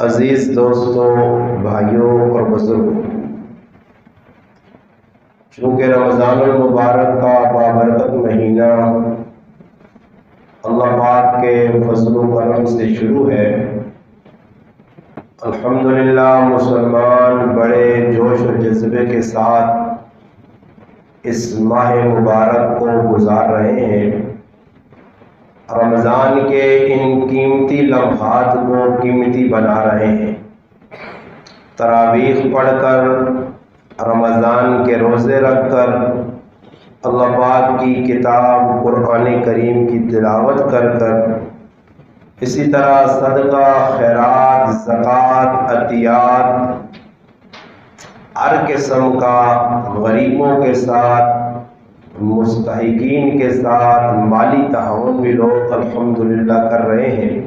عزیز دوستوں، بھائیوں اور بزرگوں، چونکہ رمضان المبارک کا بابرکت مہینہ اللہ پاک کے فضل و کرم سے شروع ہے، الحمدللہ مسلمان بڑے جوش و جذبے کے ساتھ اس ماہ مبارک کو گزار رہے ہیں۔ رمضان کے ان قیمتی لمحات کو قیمتی بنا رہے ہیں۔ تراویح پڑھ کر، رمضان کے روزے رکھ کر، اللہ پاک کی کتاب قرآن کریم کی تلاوت کر کر، اسی طرح صدقہ، خیرات، زکوٰۃ، عطیات، ہر قسم کا غریبوں کے ساتھ، مستحقین کے ساتھ مالی تعاون بھی لوگ الحمدللہ کر رہے ہیں۔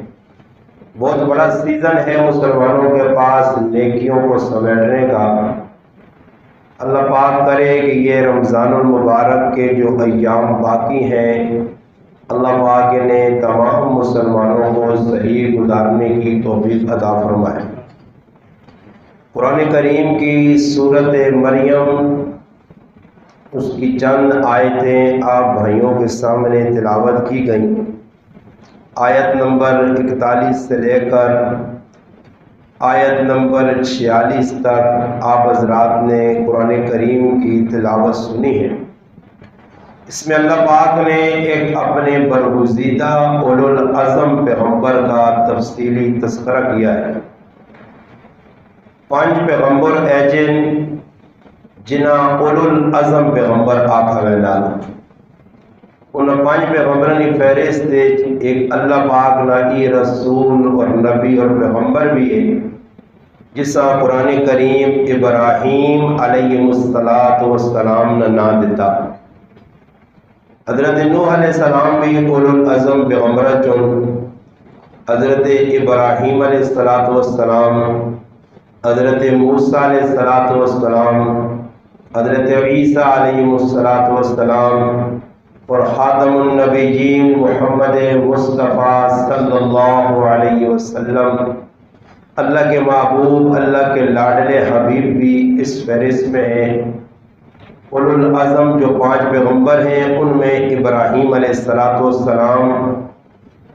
بہت بڑا سیزن ہے مسلمانوں کے پاس نیکیوں کو سمیٹنے کا۔ اللہ پاک کرے کہ یہ رمضان المبارک کے جو ایام باقی ہیں، اللہ پاک نے تمام مسلمانوں کو صحیح گزارنے کی توفیق عطا فرمائے۔ قرآن کریم کی سورۃ مریم، اس کی چند آیتیں آپ بھائیوں کے سامنے تلاوت کی گئیں۔ آیت نمبر 41 سے لے کر آیت نمبر 46 تک آپ حضرات نے قرآن کریم کی تلاوت سنی ہے۔ اس میں اللہ پاک نے ایک اپنے برگزیدہ اولو العزم پیغمبر کا تفصیلی تذکرہ کیا ہے۔ 5 پیغمبر ایجن جنہاں اولو العزم پیغمبر آقا ویلال، ان 5 پیغمبروں کی فہرست ایک اللہ پاک نائی رسول اور نبی اور پیغمبر بھی ہے، جسا قرآن کریم ابراہیم علیہ السلام نے نا دیتا۔ حضرت نوح علیہ السلام بھی اولو العزم پیغمبر چون، حضرت ابراہیم علیہ السلام، حضرت موسیٰ علیہ السلام، حضرت عیسیٰ علیہ السلام اور خاتم النبیین محمد مصطفیٰ صلی اللہ علیہ وسلم، اللہ کے محبوب، اللہ کے لاڈلے حبیب بھی اس فہرست میں ہیں۔ اولو العزم جو 5 پیغمبر ہیں، ان میں ابراہیم علیہ السلام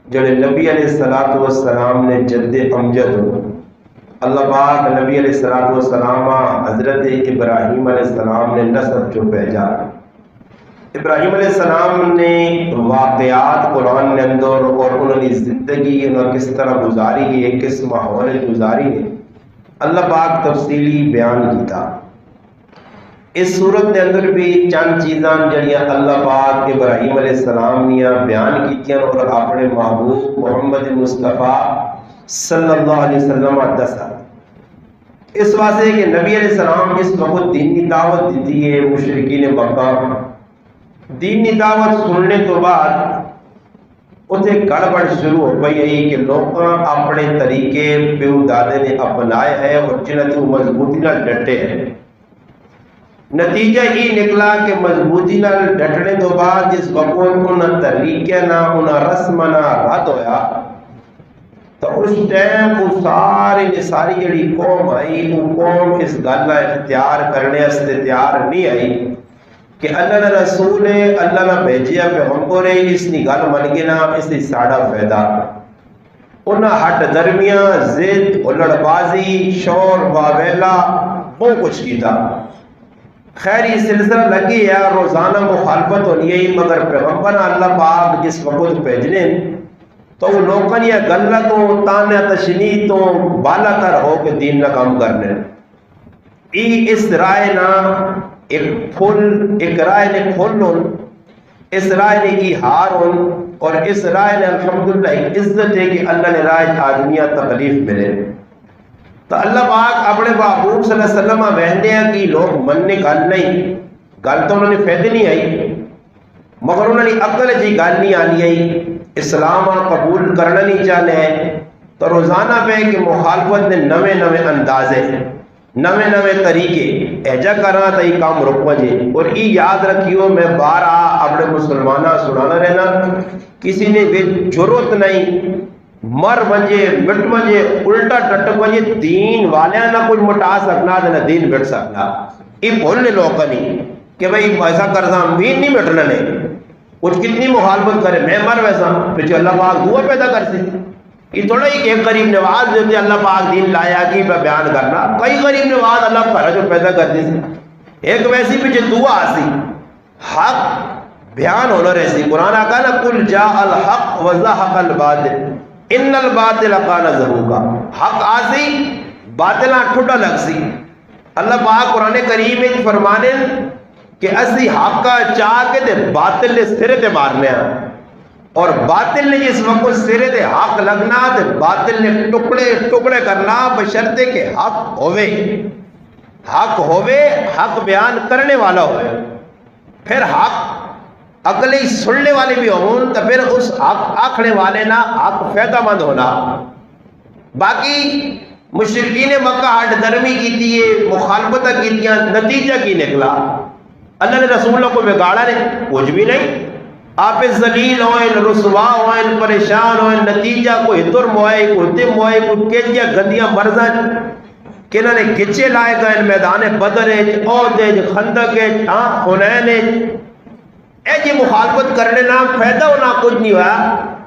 جڑے نبی علیہ السلام نے جد امجد ہو، اللہ پاک نبی علیہ السلام حضرت ابراہیم علیہ السلام نے نسب جو بھیجا۔ ابراہیم علیہ السلام نے واقعات قرآن کے اندر اور انہوں نے زندگی انہوں کس طرح گزاری ہے، کس ماحول گزاری ہے، اللہ پاک تفصیلی بیان کیتا۔ اس صورت کے اندر بھی چند چیزاں جڑیاں اللہ پاک ابراہیم علیہ السلام نے بیان کیتیاں اور اپنے محبوب محمد مصطفیٰ صلی اللہ علیہ وسلم دسا۔ اس واسطے کہ نبی علیہ السلام اس وقت دینی دعوت دیتی ہے مشرکین مکہ۔ دینی دعوت سننے تو بعد اتنے گڑبڑ شروع ہو گئی ہے کہ لوگ اپنے طریقے پیو دادے نے اپنائے ہیں اور جنہیں تو مضبوطی نہ ڈٹے ہیں۔ نتیجہ یہ نکلا کہ مضبوطی نہ ڈٹنے تو بعد جس وقت انہیں طریقے نہ انہیں رسم نہ رد ہویا، تو اس ٹائم وہ ساری جڑی قوم آئی، وہ قوم اس گل اختیار کرنے سے تیار نہیں آئی کہ اللہ نے رسول ہے، اللہ نے بھیجیا پیغمبر ہے، اس کی گل من کے نا اس سے ساڑا فائدہ۔ انہاں ہٹ درمیاں، ضد، الڑ بازی، شور واویلا بہت کچھ کیتا۔ خیر یہ سلسلہ لگی ہے، روزانہ مخالفت ہونی ہے، مگر پیغمبر اللہ پاک جس وقت بھیجنے تو وہ لوگوں نے گلہ تو تانے تشنیع تو بالا تر ہو کے دین نہ کام کرنے۔ اس رائے نہ ایک رائے نے کھول ہون، اس رائے نے کی ہار ہون، اور اس رائے نے الحمدللہ ایک عزت ہے کہ اللہ نے رائے آدمیاں تکلیف ملے۔ تو اللہ پاک اپنے محبوب صلی اللہ علیہ وسلم وہندے ہیں کہ لوگ مننے گل نہیں، گل تو انہوں نے فائدے نہیں آئی، مگر انہوں نے عقل جی گل نہیں آنی آئی، اسلام قبول کرنا نہیں چاہنے ہیں، تو روزانہ پہ کہ مخالفت نے نوے اندازے، نوے طریقے ایجا کرنا تا یہ کام رکوا جے۔ اور یہ یاد رکھیو، میں بارہ اپنے مسلمانہ سنانا رہنا، کسی نے بھی ضرورت نہیں مر ونجے مٹ ونجے الٹا ٹٹک ونجے دین والے نہ کچھ مٹا سکنا نہ دین مٹ سکنا. یہ بھولنے لوگ نہیں کہ بھائی ایسا کرتا دین نہیں مٹنا نے کچھ کتنی مخالفت کرے میں مر ویسا پھر اللہ پاک دعا پیدا کر سی. یہ تھوڑا ہی کہ ایک غریب نواز جو اللہ پاک دین لایا کہ بیان کرنا کئی غریب نواز اللہ پر جو پیدا کر دی ایک ویسی پیچھے دعا آسی حق بیان ہونا رہسی. قرآن آقا نا قل جاء الحق وزحق الباطل ان الباطل کان زہوقا. حق آسی باطلہ ٹھٹا لگ سی. اللہ پاک قرآن کریم میں فرمانے کہ اسی حق کا چاہ کے دے باطل نے سرے تے مارنے ہیں اور باطل نے جس وقت سرے تے حق لگنا تے باطل نے ٹکڑے ٹکڑے کرنا بشرطے کہ حق ہوئے حق بیان کرنے والا ہوئے. پھر حق اگلے سننے والے بھی ہوں تو پھر اس حق آکھنے والے نہ حق فائدہ مند ہونا. باقی مشرکین مکہ ہٹ درمی کی تھی مخالفت کی تھی نتیجہ کی نکلا اللہ نے رسولوں کو بگاڑا نہیں کچھ بھی نہیں. آپ ذلیل ہوئیں رسوا ہوئیں پریشان ہوئیں نتیجہ کوئی درم ہوئے کوئی دم ہوئے کوئی کیجیا گندیاں مرزن کہ انہوں نے کچے لائے گئے میدان بدر عہد خندق حنین اے جی مخالفت کرنے نہ فائدہ ہونا کچھ نہیں ہوا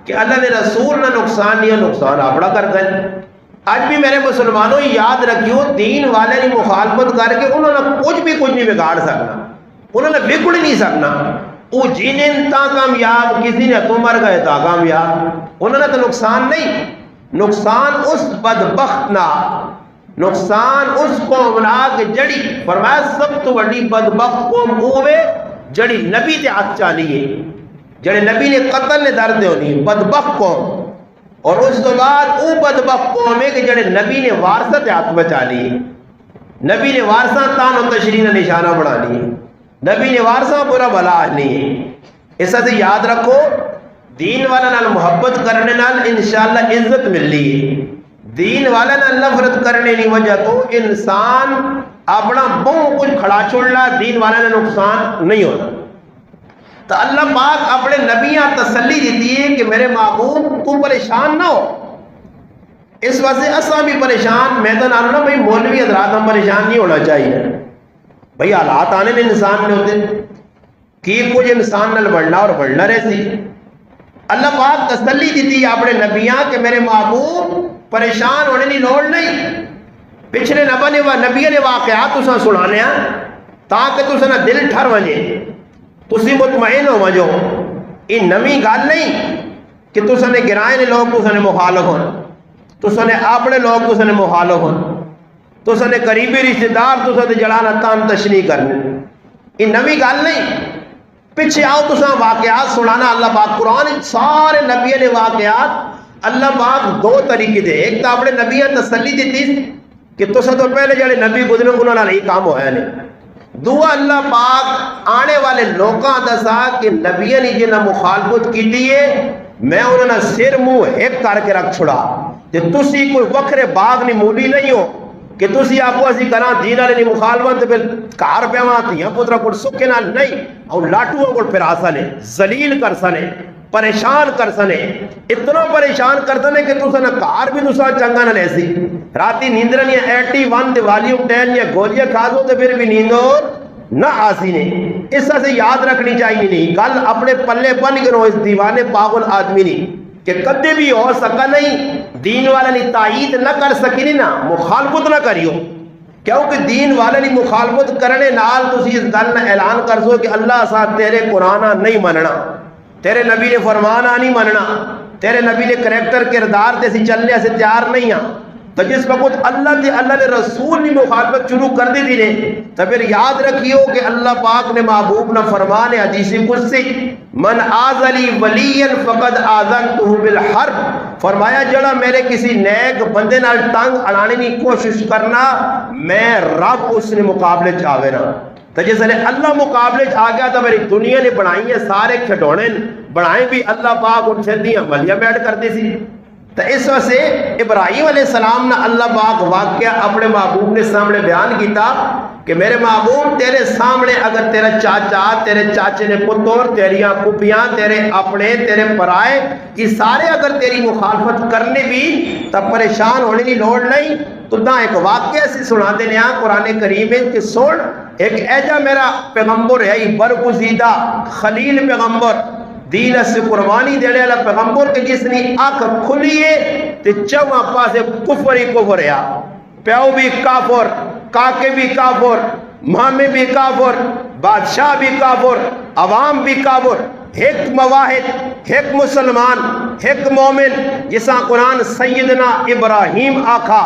کہ اللہ نے رسول نہ نقصان نہیں نقصان اپنا کر گئے. آج بھی میرے مسلمانوں یاد رکھیو دین والے نے مخالفت کر کے انہوں نے کچھ نہیں بگاڑ سکنا انہوں نے بگڑ نہیں سکنا. وہ جنہیں تا کامیاب کسی نے تو مر گئے تا کامیاب انہوں نے تو نقصان نہیں. نقصان اس بدبخت نہ نقصان اس قوم نہ کہ جڑی فرمایا سب تو بڑی بدبخت قوم ہوئے جڑی نبی تے ہاتھ چالی ہے جڑے نبی نے قتل نے درد ہونی بدبخت قوم. اور اس تو بعد وہ بدبخت قوم ہے کہ جڑے نبی نے وارثت ہاتھ بچا لی نبی نے وارثہ تان و تشریح نشانہ بنا لی نبی نے وارثہ برا بلا نہیں ہے. اس سے یاد رکھو دین والا نال محبت کرنے نال انشاءاللہ عزت مل لی ہے. دین والا نال نفرت کرنے کی وجہ تو انسان اپنا بہت کچھ کھڑا چھوڑنا دین والا نے نقصان نہیں ہوتا. تو اللہ پاک اپنے نبیاں تسلی دیتی ہے کہ میرے محبوب تو پریشان نہ ہو. اس واسطے اساں بھی پریشان میں تو نہ بھائی مولوی حضرات ہم پریشان نہیں ہونا چاہیے بھائی حالات آنے نے انسان نے ہوتے کہ کچھ انسان نال بڑھنا اور بڑھنا رہتی. اللہ پاک تسلی دیتی اپنے نبیاں کہ میرے محبوب پریشان ہونے کی لوڑ نہیں. پچھلے نبی نے واقعات تساں سنانے ہیں تاکہ تساں نہ دل ٹھر وجے تسی مطمئن ہو وجو. یہ نویں گل نہیں کہ تساں نے گرائے نے لوگ تساں نے مخالف ہون تساں نے اپنے لوگ تساں نے مخالف ہون تساں نے قریبی رشتہ دار تساں نے جڑانا تان تشریح کرنے. یہ نویں گل نہیں. پیچھے آؤ تساں واقعات سنانا اللہ پاک قرآن سارے نبیوں نے واقعات اللہ پاک دو طریقے دے. ایک تو اپنے نبیاں تسلی دیتی کہ تساں تو پہلے جڑے نبی گزرے انہوں نے یہ کام ہویا نہیں. دعا اللہ پاک آنے والے لوگاں دسا کہ نبیوں نے جنہیں مخالفت کی دیئے میں انہوں نے سر منہ ایک کر کے رکھ چھڑا کہ تسی کوئی وکھرے باغ نہیں مولی نہیں ہو کہ تسی آپ کو اسی کرا دین والے نہیں مخالفت پھر کار پیواں تھیاں پترا کو سکے نال نہیں اور لاٹو کو پھر آسانے ذلیل کر سنے پریشان کر سنے اتنا پریشان کر سنے کہ تساں نہ کار بھی تساں چنگا نہ لیسی راتی نیندر نہیں 81 دیوالی اٹھین یا گولیاں کھا دو تو پھر بھی نیندر نہ آسی نے. اس سے یاد رکھنی چاہیے نہیں گل اپنے پلے بن کے اس دیوانے پاگل آدمی نہیں کہ کدے بھی ہو سکا نہیں دین والا نے تائید نہ کر سکی نہیں نا مخالفت نہ کریو کیونکہ دین والا نے مخالفت کرنے نال تسی اس گل نہ اعلان کر سو کہ اللہ ساتھ تیرے قرآن نہیں مننا تیرے نبی نے فرمانا نہیں مننا تیرے نبی نے کریکٹر کردار تے سی چلنے سے تیار نہیں ہاں. تو جس وقت اللہ نے رسول نے مخالفت شروع کر دی تھی نے تو پھر یاد رکھیو کہ اللہ پاک نے محبوب نہ فرمانے حدیث قدسی من آذلی ولیا فقد آذنتہ بالحرب فرمایا جڑا میرے کسی نیک بندے نال ٹنگ اڑانے کی کوشش کرنا میں رب اس نے مقابلے چاہے نا. تو جس نے اللہ مقابلے آ گیا تو میری دنیا نے بنائی ہے سارے کھڈونے بنائے بھی اللہ پاک ان سے عملیاں بیٹھ کرتی سی تو اس وجہ سے ابراہیم علیہ السلام نے اللہ پاک واقعہ اپنے محبوب کے سامنے بیان کیتا کہ میرے محبوب تیرے سامنے اگر تیرا چاچا، تیرے چاچے نے پتر، تیریاں پھپھیاں، تیرے اپنے، تیرے پرائے، یہ سارے اگر تیری مخالفت کرنے بھی تب پریشان ہونے کی لوڑ نہیں۔ تو نہ ایک واقعہ سے سنا دینے قرآن کریم میں کہ سن ایک ایجا میرا پیغمبر ہے، برگزیدہ خلیل پیغمبر، دین سے قربانی دینے والا پیغمبر کہ جس نے آنکھ کھلی ہے تے چواں پاسے کفر ہی کفر ہے، پیو بھی کافر، کاکے بھی کافر، مامے بھی کافر، بادشاہ بھی کافر، عوام بھی کافر، ایک مواحد، ایک مسلمان، ایک مومن، جسا قرآن سیدنا ابراہیم آکھا،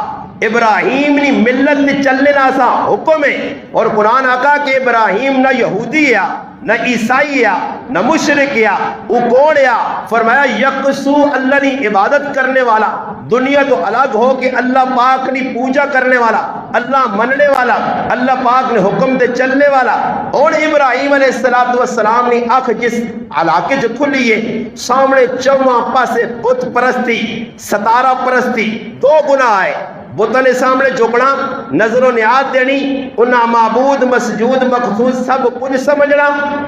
ابراہیم نے ملت نے چلنے ناسا حکم ہے، اور قرآن آکھا کہ ابراہیم نہ یہودی ہے نہ عیسائی ہے نہ مشرک ہے، وہ کون ہے؟ فرمایا یکسو اللہ نے عبادت کرنے والا، دنیا تو الگ ہو کہ اللہ پاک نے پوجا کرنے والا، اللہ مننے والا، اللہ پاک نے حکم دے چلنے والا۔ اور ابراہیم علیہ السلام نے آنکھ جس علاقے جو کھلی ہے سامنے چواں پاسے بت پرستی، ستارہ پرستی، دو گناہ ہے، بتوں نے سامنے جھکنا، نظر و نیاد دینی، انہاں معبود مسجود مخصوص سب کچھ سمجھنا،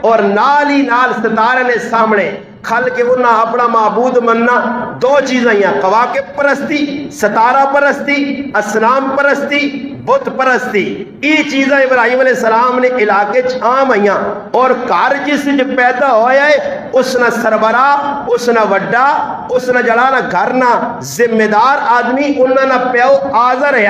اور نال ہی نال ستارے نے سامنے کھل کے انہاں اپنا معبود مننا۔ دو چیزیں ہیں، کواکب پرستی، ستارہ پرستی، اسلام پرستی، بت پرستی، یہ چیزیں ابراہیم علیہ السلام نے علاقے عام ہیں، اور کار جس جو پیدا ہویا ہے اس نے سربراہ، اس نے وڈا، اس نے جڑانا گھرنا ذمہ دار آدمی انہاں نہ پیو آزر ہے،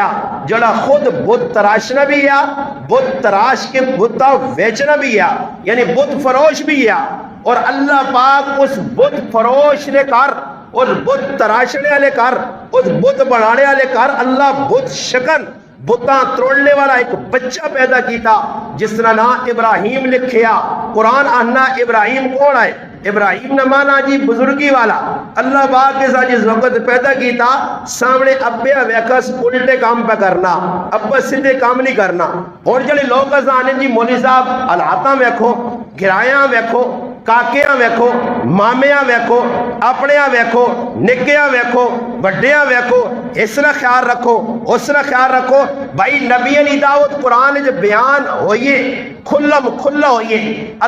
جڑا خود بت تراشنا بھی ہے، بت تراش کے بتہ ویچنا بھی ہے، یعنی بت فروش بھی ہے، اور اللہ پاک اس بت فروش نے کر، اس بت تراشنے والے کر، اس بت بنانے والے کر اللہ بت شکن بتاں توڑنے والا ایک بچہ پیدا کیتا جس کا نام ابراہیم لکھیا۔ قرآن آنا ابراہیم کون ہے؟ ابراہیم نے مانا جی بزرگی والا۔ اللہ پاک کے ساتھ جس وقت پیدا کیتا سامنے ابے ویکس الٹے کام پہ کرنا، ابا سیدھے کام نہیں کرنا، اور جڑے لوگ آنے جی مولوی صاحب الہاتاں ویکھو، گرایاں ویکھو، کاکیاں ویکھو، مامیاں ویکھو، اپنیاں ویکھو، نکیاں ویکھو، بڑیاں ویکھو، اس نے خیال رکھو، اس نے خیال رکھو۔ بھائی نبی علی دعوت قرآن جو بیان ہوئیے کھلم کھلا ہوئیے،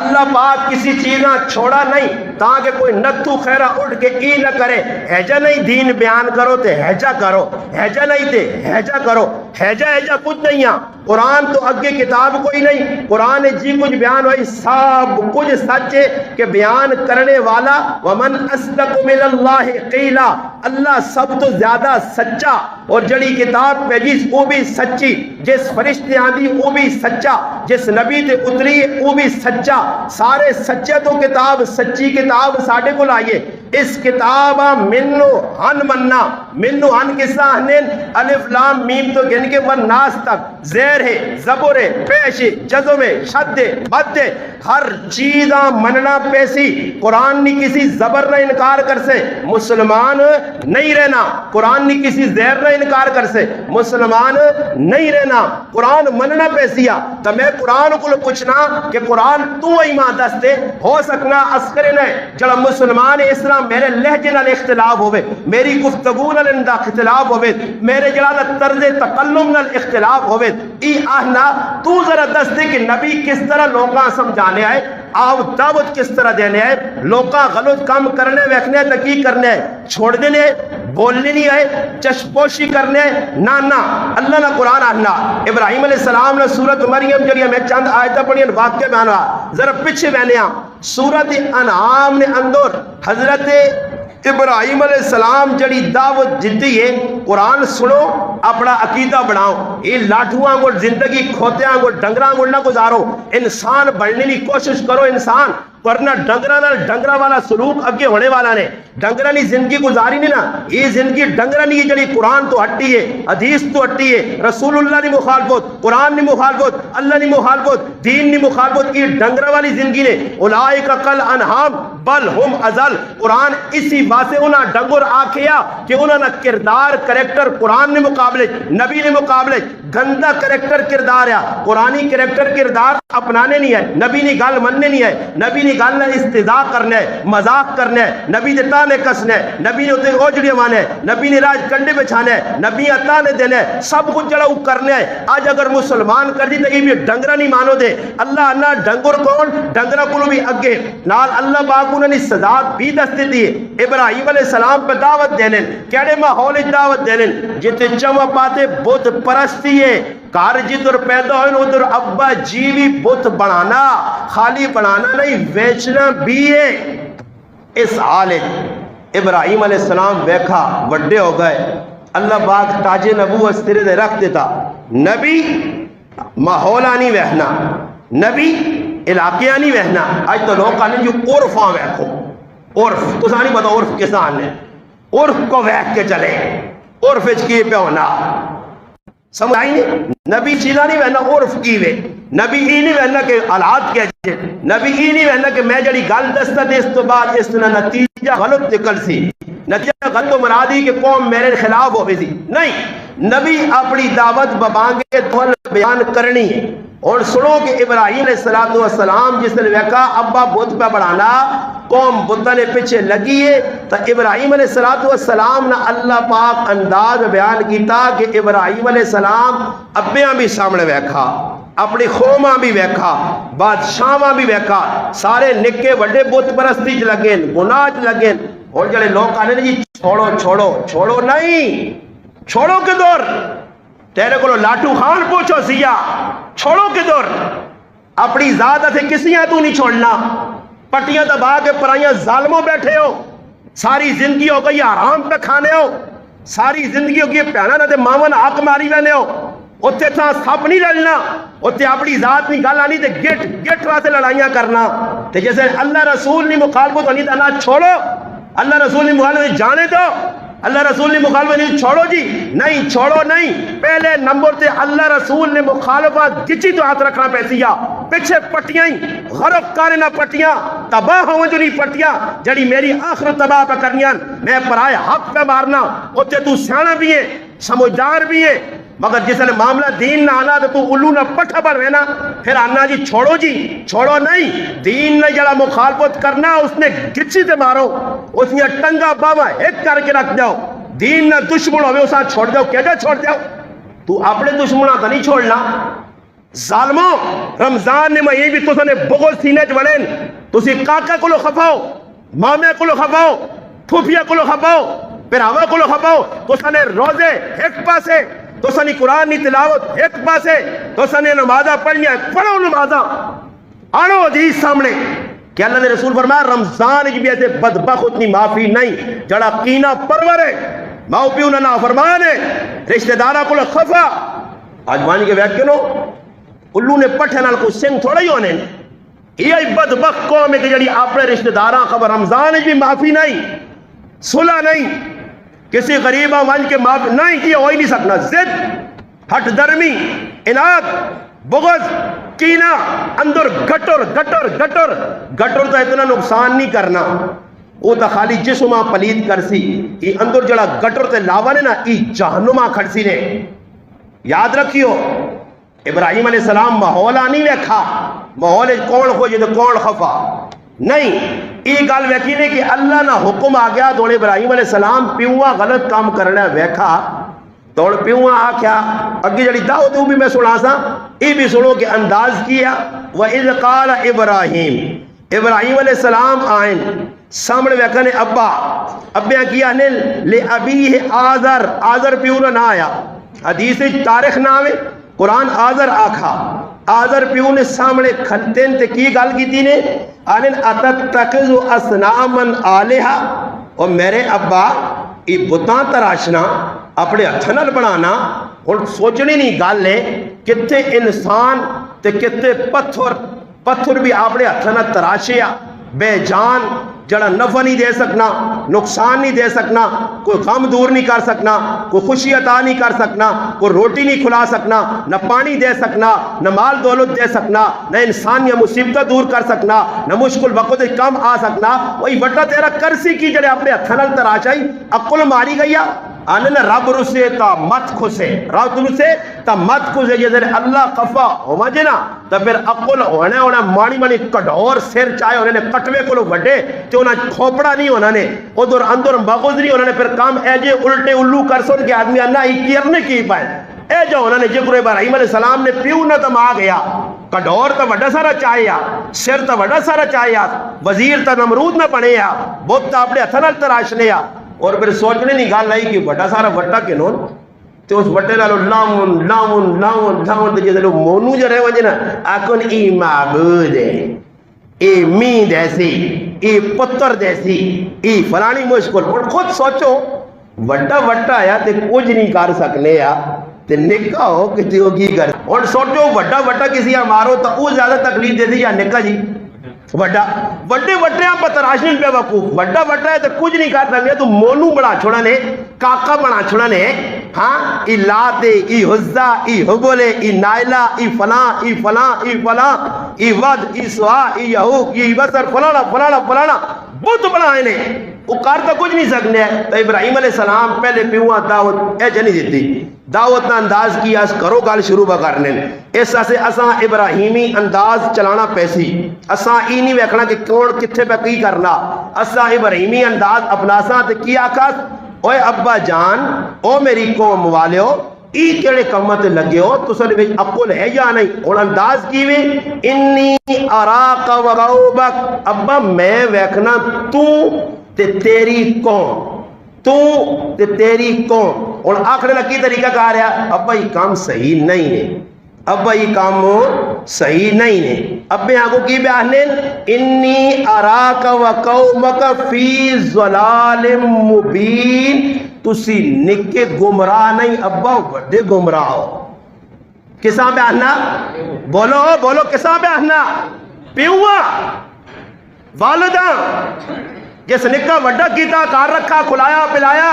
اللہ پاک کسی چیزاں چھوڑا نہیں تاکہ کوئی نتو خیرہ اٹھ کے ای نہ کرے ہیجا نہیں دین بیان کرو تے ہیجا کرو، ہیجا نہیں تے ہیجا کرو، ہیجا کچھ نہیں ہے۔ قرآن تو اگے کتاب کوئی نہیں، قرآن جی کچھ بیان ہوئی سب کچھ سچے کہ بیان کرنے والا ومن اصدق من اللہ قیلا، اللہ سب تو زیادہ سچا، اور جڑی کتاب پیجیس وہ بھی سچی، جس فرشتے آندی وہ بھی سچا، جس نبی تے اتری وہ بھی سچا، سارے سچے تو کتاب سچی کتاب ساڑھے کو لائیے۔ اس کتاب منو ہن مننا، منو ہن کسا ہنین الف لام میم تو گن کے ون ناس تک، زیر ہے، زبر ہے، پیش ہے، جزم ہے، شد ہے، مد ہے، ہر چیزاں مننا پیسی۔ قرآن نے کسی زبر نہ انکار کر سے مسلمان نہیں رہنا، قرآن نے کسی زیر نہ انکار کر سے مسلمان نہیں رہنا، قرآن مننا پیسیا۔ تو میں قرآن کو پوچھنا کہ قرآن تو ایمان دستے ہو سکنا اسکر نے جڑا مسلمان اسلام میرے لہجے نال اختلاف ہوئے، میری گفتگو نال اختلاف ہوئے، میرے جڑا طرز تکلم نال اختلاف ہوئے، ای آہنا تو ذرا دستے کہ نبی کس طرح لوگاں سمجھانے آئے، آو دعوت کس طرح دینے آئے، لوگاں غلط کام کرنے ویکھنے تکی کرنے آئے، چھوڑ دینے آئے، بولنے نہیں آئے، چشپوشی کرنے آئے، نا اللہ نہ قرآن آنا۔ ابراہیم علیہ السلام نے سورت مریم جڑی میں چند آیتہ پڑھی واقعہ بیان ہوا، ذرا پیچھے بہنے سورت انعام نے اندر حضرت ابراہیم علیہ السلام جڑی دعوت جدی ہے، قرآن سنو اپنا عقیدہ بناؤ، یہ لاٹھواں کو زندگی کھوتیاں کو ڈنگراں کو نہ گزارو، انسان بننے کی کوشش کرو انسان، ورنہ ڈنگرا والا سلوک اگے ہونے والا نے، ڈنگرا نہیں زندگی گزاری نہیں نا، یہ زندگی ڈنگرا نہیں جڑی قرآن تو ہٹی ہے، حدیث تو ہٹی ہے، رسول اللہ نے مخالفت، قرآن نے مخالفت، اللہ نے مخالفت، دین نے مخالفت، یہ ڈنگرا والی زندگی نے۔ اولئک کل انعام، بل ہم ازل قرآن اسی باسے انہاں ڈنگر آکھیا کہ انہاں نا کردار کریکٹر قرآن نے مقابلے نبی نے مقابلے گندہ کریکٹر کردار ہے قرآنی کریکٹر کردار اپنانے نہیں ہے نبی نے گل مننے نہیں ہے نبی نے گل استضاء کرنا ہے مذاق کرنا ہے نبی نے تانے کسنا ہے نبی نے اتنے اوجڑیاں مانے ہے نبی نے راج کنڈے بچھانا ہے نبی تانے دینا ہے سب کچھ جڑا کرنا ہے آج اگر مسلمان کر دی تو یہ بھی ڈنگرہ نہیں مانو دے اللہ اللہ ڈنگر کون ڈنگرہ کو بھی اگے نال اللہ پاک انہوں نے سزا بھی دستے دیئے ابراہیم علیہ السلام پہ دعوت دینے کیڑے ماحول دعوت دینے جتے چمہ پاتے بت پرستی ہے کار جدر پیدا ہوئے ادھر ابا جیوی بت بنانا خالی بنانا نہیں ویچنا بھی ہے اس حال ابراہیم علیہ السلام ویکھا وڈے ہو گئے اللہ پاک تاج نبوت سرے دے رکھ دیتا نبی ماحولہ نہیں وہنا نبی علاقیہ نہیں وہنا آج تو لوگ کہنے جو عرفاں ویکھو عرف تو سانی پتا عرف کسان ہے عرف کو ویکھ کے چلے عرف اچکی پہ ہونا سمجھ آئی نہیں نبی چیزہ نہیں وہنا عرف کی وے نبی ہی نہیں وہنا کہ حالات کیا جائے نبی ہی نہیں وہنا کہ میں جڑی گل دستا دے اس تو بعد اس نے نتیجہ غلط نکل سی نتیجہ غلط مرادی کہ قوم میرے خلاف ہوئی تھی نہیں نبی اپنی دعوت ببانگے دول بیان کرنی ہے اور سنو کہ ابراہیم علیہ السلام جس نے ویکا ابا بت پہ بڑھانا قوم بتہ نے پیچھے لگی ہے تو ابراہیم علیہ السلام نے اللہ پاک انداز بیان کیتا کہ ابراہیم علیہ السلام ابیاں بھی سامنے ویکھا اپنی خوماں بھی ویکھا بادشاہاں بھی ویکھا سارے نکے وڈے بت پرستی چ لگے گناہ چ لگے اور جڑے لوگ کہنے جی چھوڑو چھوڑو چھوڑو نہیں چھوڑو کے دور تیرے کو لاٹو خان پوچھو سیا چھوڑو کے دور اپنی ذات سے کسیاں تو نہیں چھوڑنا پٹیاں دبا کے پرائیاں ظالموں بیٹھے ہو ساری زندگی ہو گئی آرام پہ کھانے ہو ساری زندگی ہو گئی پیانا نہ تے ماون حق ماری لینے ہو اتنے تھا سب نہیں لڑنا اتنے اپنی ذات نہیں گل آنی تے گٹ گٹ واسطے لڑائیاں کرنا تے جیسے اللہ رسول نے مخالفت ہونی تو نہ چھوڑو اللہ رسول نے مخالفت جانے دو اللہ رسول نے مخالفت نہیں چھوڑو جی نہیں چھوڑو نہیں پہلے نمبر تے اللہ رسول نے مخالفت گچی تو ہاتھ رکھنا پیسیا پیچھے پٹیاں غرق کارنا پٹیاں تباہ ہوں جو نہیں پٹیاں جڑی میری آخر تباہ پہ کرنیاں میں پرائے حق پہ مارنا اتنے تو سیانا بھی ہے سمجھدار بھی ہے مگر جس نے معاملہ دین نہ آنا تو الو نہ پٹھا پر رہنا پھر آنا جی چھوڑو نہیں دین نے جڑا مخالفت کرنا اس نے گچی سے مارو اس نے ٹنگا باوا ایک کر کے رکھ جاؤ دین نہ دشمن ہوئے اسا چھوڑ جاؤ کیا چھوڑ جاؤ تو اپنے دشمنوں کا نہیں چھوڑنا ظالموں رمضان نے میں بھی تو نے بغض سینے چ بڑھیں تسی کاکا کو خفاؤ مامے کو خفاؤ پھوپھیا کو خفاؤ پراوا کو خفاؤ تو نے روزے ایک پاسے تو سنی قرآن کی تلاوت ایک پاسے تو سنی نمازہ پڑھنی ہے پڑھو نمازہ آنو حدیث سامنے کہ اللہ نے رسول فرمایا رمضان کی بھی ایسے بدبخت اتنی معافی نہیں جڑا قینہ پرور ہے ماؤ پیو نہ فرمان ہے رشتہ دارہ کو خفا آج مانی کے ویک کیوں الو نے پٹھے نال کو سنگ تھوڑا ہی ہونے یہ بدبخت قوم ہے کہ جڑی اپنے رشتہ دارہ خبر رمضان کی بھی معافی نہیں صلح نہیں کسی غریبہ ون کے معاف نہیں کیا ہو ہی نہیں سکنا زد ہٹ درمی اناد بغض کینہ اندر گٹر تو اتنا نقصان نہیں کرنا وہ تو خالی جسمہ پلید کرسی یہ اندر جڑا گٹر تے لاوا نے نا یہ جہنمہ کھڑسی نے یاد رکھیو ابراہیم علیہ السلام ماحولہ نہیں ویکھا ماحول کون خوجے تو کون خفا نہیں یہ گل ویکھی نے کہ اللہ نہ حکم آ گیا تو ابراہیم علیہ السلام پیوہ غلط کام کرنا ویکھا تو پیوہ آ کیا اگے جڑی دعوت وہ بھی میں سنا سا یہ بھی سنو کہ انداز کیا وَإِذْ قَالَ ابراہیم علیہ السلام آئیں سامنے ویکھا نے ابیاں کیا نے لِأَبِيهِ آذر پیو نہ آیا حدیث تاریخ نام ہے قرآن آذر آکھا آذر پیو نے سامنے کھلتین تے کی گل کی تھی نے آنین اتتخذ اصنامن آلہا اور میرے ابا یہ بتاں تراشنا اپنے ہتھنال بنانا اور سوچنی نہیں گل ہے کتے انسان تے کتے پتھر بھی اپنے ہتھنال تراشیا بے جان جڑا نفع نہیں دے سکنا، نقصان نہیں دے سکنا، کوئی غم دور نہیں کر سکنا، کوئی خوشی عطا نہیں کر سکنا، کوئی روٹی نہیں کھلا سکنا، نہ پانی دے سکنا، نہ مال دولت دے سکنا، نہ انسان یا مصیبت دور کر سکنا، نہ مشکل وقت کم آ سکنا، وہی بٹا تیرا کرسی کی جڑے اپنے ہتھاں نال تراشائی عقل ماری گئی آنے نا رب رسے تا مت کھسے، رب رسے تا مت کھسے، جیسے اللہ خفا ہو مجھے نا تا پھر عقل ہونے مانی مانی کٹور سر چاہے انہیں نے کٹوے کو لو وڈے تو انہیں کھوپڑا نہیں ہونا نے ادھر اندر مغز نہیں ہونا نے پھر کام ایجے الٹے الو کر سن کے آدمی انہا ہی کیر نہیں کی پائے اے جو انہوں نے جکر ابراہیم علیہ السلام نے پیو نہ تم آ گیا کٹور تا وڈا سارا چاہیا سر تا وڈا سارا چاہیا وزیر تا نمرود نہ پڑے یا بہت تا اپنے اتھنال تراشنے یا اور پھر سوچنے نہیں گال لائی کہ بڑا سارا وٹا کنون تو اس وٹے لالو لامن لامن لامن لامن تو جیسے لوگ مونو جو رہے وجہ نا اکن ای معبود ہے ای مین ایسی ای پتر دیسی ای فلانی مشکل اور خود سوچو وٹا وٹا آیا تے کچھ نہیں کر سکنے یا تے نکا ہو کہ تیو کی کر اور سوچو وٹا وٹا کسی مارو تو وہ زیادہ تکلیف دیتی یا نکا جی وڈا وڈے وڈے آپ تراشن پہ وقوف وڈا وڈا ہے تو کچھ نہیں کر سکتے تو مونو بڑا چھوڑا نے کاکا بڑا چھوڑا نے ہاں ای لاتے ای حزہ ای حبولے ای نائلہ ای فلاں ای فلاں ای فلاں ای ود ای سوا ای یہوک ای بسر فلانا فلانا فلانا بہت بڑا ہے نے وہ کار تو کچھ نہیں سکنے ہیں تو ابراہیم علیہ السلام پہلے پیوہ دعوت اے جنی دیتی دعوت نا انداز کی اس کرو گال شروع بکرنے اس سے اساں ابراہیمی انداز چلانا پیسی اساں ای نہیں ویکھنا کہ کون کتھے پہ کی کرنا اساں ابراہیمی انداز اپنا ساں تے کیا کس اوے ابا جان او میری قوم والیو ای کیڑے کمت لگے ہو تو سن وچ عقل ہے یا نہیں اور انداز کی وی انی اراک و قومک ابا میں ویکھنا تو تے تیری قوم تو تے تیری قوم اور آخر لکی طریقہ کہا رہا ابا یہ کام صحیح نہیں ہے ابا یہ کام صحیح نہیں ہے اب میں آگو کی بیانے انی اراک و قومک فی ظلال مبین تسی نکے گمراہ نہیں ابا بڑے گمراہ ہو کساں بیانا بولو بولو کساں بیانا پیوہ والدہ جس نکا وڈا کیتا کار رکھا کھلایا پلایا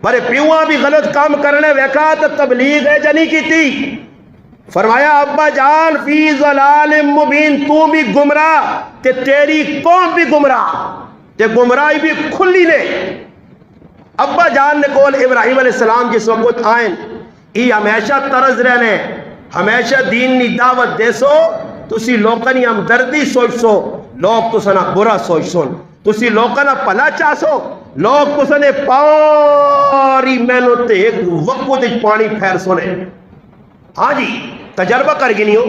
برے پیوہاں بھی غلط کام کرنے ویکھا تو تبلیغ ہے جنی کی تھی فرمایا ابا جان فی ظلال مبین تو بھی گمراہ تے تیری قوم بھی گمراہ تے گمراہی بھی کھلی نے ابا جان نے کول ابراہیم علیہ السلام جس وقت آئیں ای ہمیشہ طرز رہنے ہمیشہ دین نی دعوت دے سو تسی لوکانی ہمدردی سوچ سو لوگ تو سنا برا سوچ سن تسی لوکانا پلا چاہ سو لوگ تو سنے پاری مینو تے ایک وقت ایک پانی پھیر سنے ہاں جی تجربہ کر گنی ہو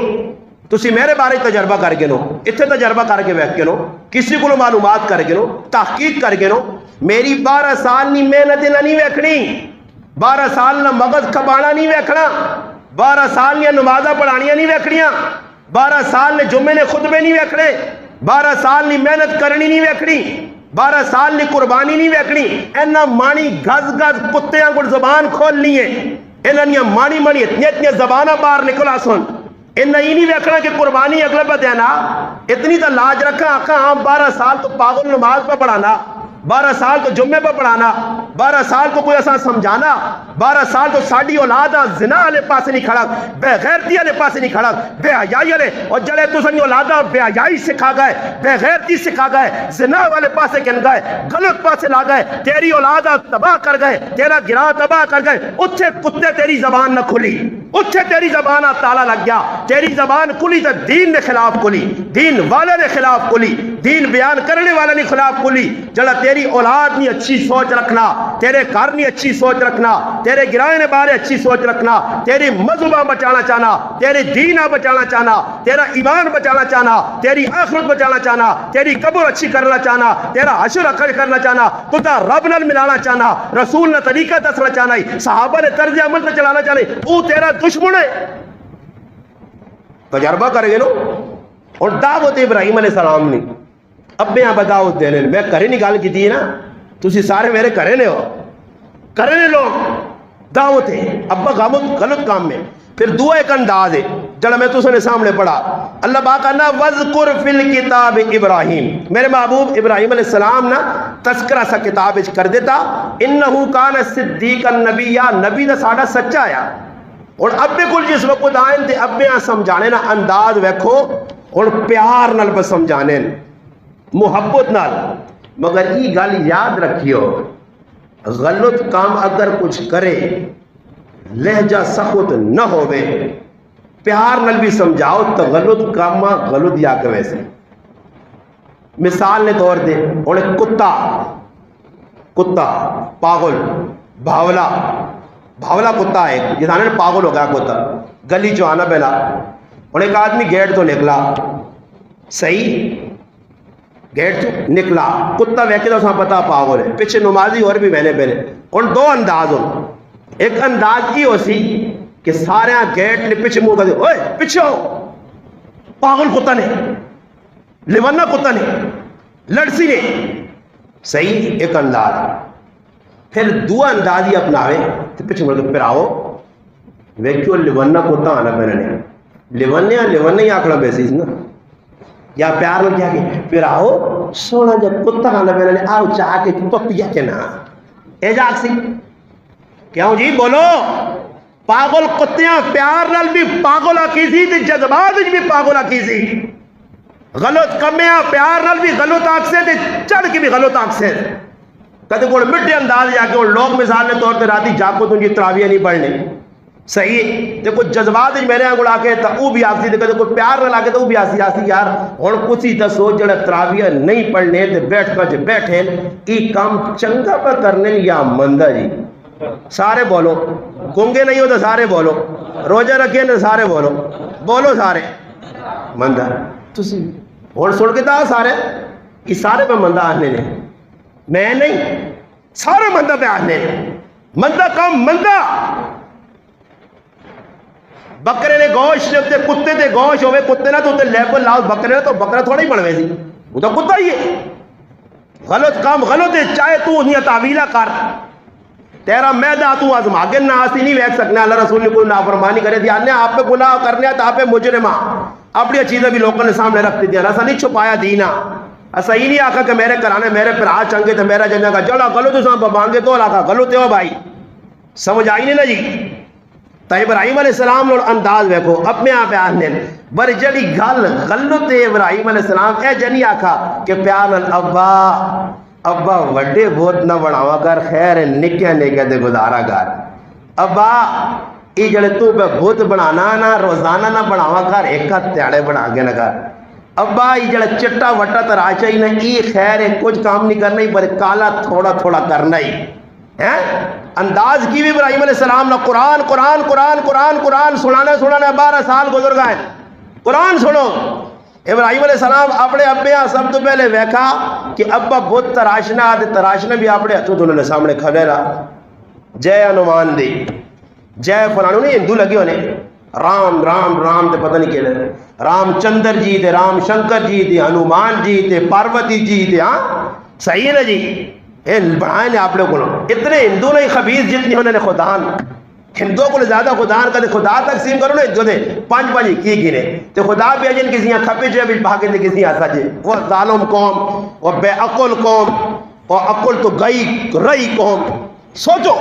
تسی میرے بارے تجربہ کر گنو اتنے تجربہ کر کے بیٹھ گنو کسی کو معلومات کر گنو تحقیق کر گنو میری 12 سال نی محنت نہ نہیں ویکھنی 12 سال نہ مغز کھبانا نہیں ویکھنا 12 سال نہ نمازہ پڑھانیاں نہیں ویکھنیاں 12 سال نے جمعے نے خطبے نہیں ویکھنے 12 سال نی محنت کرنی نہیں ویکھنی 12 سال نی قربانی نہیں ویکھنی اینا مانی گز گز کتیاں کو زبان کھول لیے اینا مانی مانی اتنی زبانہ باہر نکلا سن اینا ہی نہیں ویکھنا کہ قربانی اغلبت ہے نا اتنی تا لاج رکھا آقا ہم 12 سال تو پاگل نماز پہ پڑھانا 12 سال تو جمعے پہ پڑھانا 12 سال کو کوئی ایسا سمجھانا 12 سال تو ساڑھی اولادہ زنا والے پاسے نہیں کھڑا بے غیرتی والے پاسے نہیں کھڑا بے حیائی والے اور جڑے تو سنی اولادہ بے حیائی سکھا گئے بے غیرتی سکھا گئے زنا والے پاسے کن گئے غلط پاسے لا گئے تیری اولادہ تباہ کر گئے تیرا گراہ تباہ کر گئے اتھے کتے تیری زبان نہ کھلی اتھے تیری زبان تالا لگ گیا تیری زبان کھلی تو دین نے خلاف کھلی دین والے نے خلاف کھلی دین بیان کرنے والے نے خلاف کھلی جڑا تیری اولاد نہیں اچھی سوچ رکھنا تیرے گھر نہیں اچھی سوچ رکھنا تیرے گرائے نے بارے اچھی سوچ رکھنا تیری مذہبہ بچانا چاہنا تیری دینہ بچانا چاہنا تیرا ایمان بچانا چاہنا تیری آخرت بچانا چاہنا تیری قبر اچھی کرنا چاہنا تیرا حشر اکھڑ کرنا چاہنا خدا رب نال ملانا چاہنا رسول نے طریقہ دسنا چاہنا صحابہ نے طرز عمل سے چلانا چاہنا وہ تیرا دشمن ہے تجربہ کرے گے نو اور دعوت ابراہیم علیہ السلام نے اب میں آپ دعوت دینے میں کرے نہیں گال کی تھی نا تسی سارے میرے کرے نے ہو کرے نے لوگ دعوت ہے ابا غلط کام میں پھر دعا ایک انداز ہے جڑا میں تو نے سامنے پڑھا، اللہ پاک کہنا وذکر فی الکتاب ابراہیم، میرے محبوب ابراہیم علیہ السلام نا تذکرہ سا کتاب وچ کر دیتا، انہو کان صدیقا نبیہ، نبی دا ساڈا سچا آیا۔ اور ابے کل جس وقت آئیں تے ابے سمجھانے نا انداز ویکھو، اور پیار نال بس سمجھانے محبت نال، مگر یہ گل یاد رکھیو غلط کام اگر کچھ کرے لہجہ سخت نہ ہوئے، پیار نال بھی سمجھاؤ تو غلط کام غلط یا کہ ویسے۔ مثال نے طور دے اور ایک کتا پاگل بھاولا کتا ہے جسانے نے پاگل ہو گیا کتا گلی چو آنا پہلا، اور ایک آدمی گیٹ تو نکلا، صحیح گیٹ تو نکلا، کتا ویکے تو پتا پاگل ہے، پیچھے نمازی اور بھی میں نے پہلے، اور دو انداز ہو، ایک انداز کی ہو سی کہ سارے گیٹ نے پیچھے منہ کر دے، اوئے پیچھے ہو، پاگل کتا نے، لیوانا کتا نے، لڑسی نے، صحیح ایک انداز۔ پھر دو انداز ہی اپناوے تو پیچھے مڑ کے پھر آؤ ویکھو لیوانا کتا آنا پہنے، لیوانے ہی آکڑا بیسیز نا، یا پیار میں کیا کہ پھر آؤ سونا جب کتا آنا پہنے آؤ چاہ کے پپیا کے نا ایجاک سی کیوں جی بولو، پاگل کتیاں پیار نال بھی پاگل آکی سی تے جذبات بھی پاگل آکی سی، غلط کمیاں پیار نال بھی غلط آک سے تے چڑھ کے بھی غلط آک سے، کہتے کوئی مٹے انداز جا کے لوگ مثال نے طور تے راتی جاکو تنجی تراویہ نہیں پڑھنے، صحیح تے کچھ جذبات میرے یہاں گڑا کے تا او بھی آکسی تے کہتے کوئی پیار نہ لاکے تو او بھی آسی یار اور کچھ ہی تا سوچ جڑا تراویہ نہیں پڑھنے تے بیٹھ کر جو بیٹھے ای کام چنگا پہ کرنے یا مندہ جی، سارے بولو، گنگے نہیں ہو تو سارے بولو، روجہ رکھے تو سارے بولو سارے مندہ، اور سن کے تا سارے یہ سارے پہ مندہ آنے نے، میں نہیں سارے مندہ پہ آنے نے، مندہ کم مندہ، بکرے نے گوشت جب کتے تے گوشت ہوئے کتے نہ تو تے لیبل لاؤ بکرے نہ تو بکرہ تھوڑا ہی بڑھوے سی، وہ تو کتا ہی ہے، غلط کام غلط ہے، چاہے تو انہیں تعویلہ کر، تیرا میدہ تو آزما کے ناسی نہیں ویک سکنے، اللہ رسول نے کوئی نافرمانی کرے دیا، نے آپ پہ گناہ کرنے تو آپ پہ مجرمہ، اپنی چیزیں بھی لوگوں نے سامنے رکھ دی، ایسا نہیں چھپایا دینا، ایسا ہی نہیں آکھا کہ میرے کرانے میرے پر آج چنگے تھے میرا جنجا کا جڑا غلط تو سام بانگے تو آکھا غلط ہے بھائی، سمجھ آئی نہیں نا جی۔ تو ابراہیم علیہ السلام نے انداز ویکھو اپنے آپ آنے بر جڑی گل غلط ہے، ابراہیم علیہ السلام اے جنی آکھا کہ پیار ابا وڈے بہت نہ بڑھاوا کر، خیر نکے دے گزارا کر، ابا یہ جڑے تو پہ بہت بنانا نا روزانہ نہ بڑھاوا کر، ایک تیاڑے بنا کے نہ کر، ابا یہ جڑا چٹا وٹا تراشا ہی نا یہ خیر ہے کچھ کام نہیں کرنا ہی پر کالا تھوڑا تھوڑا کرنا ہی ہے۔ انداز کی بھی ابراہیم علیہ السلام نے قرآن سنانے 12 سال گزر گئے، قرآن سنو۔ ابراہیم علیہ السلام اپنے ابے سب تو پہلے ویکھا کہ ابا بہت تراشنا بھی اپنے ہاتھوں انہوں نے سامنے کھڑے رہا، جے ہنومان دی جے فلانوں نہیں ہندو لگے ہونے، رام رام رام تے پتہ نہیں کہ رام چندر جی تے رام شنکر جی تے ہنومان جی تے پاروتی جی تے، ہاں صحیح ہے نا جی، بڑھائیں نے آپ لوگوں کو اتنے ہندو نہیں خبیث جتنی انہوں نے خدان، ہندوؤں کو زیادہ خدان کہتے خدا تقسیم کرو نا جو دے 5 کی گنے تو خدا بھی اجن کسی یہاں کھپے جو بھی بھاگے دے کسی یہاں سجے، وہ ظالم قوم اور بے عقل قوم، اور عقل تو گئی رئی قوم، سوچو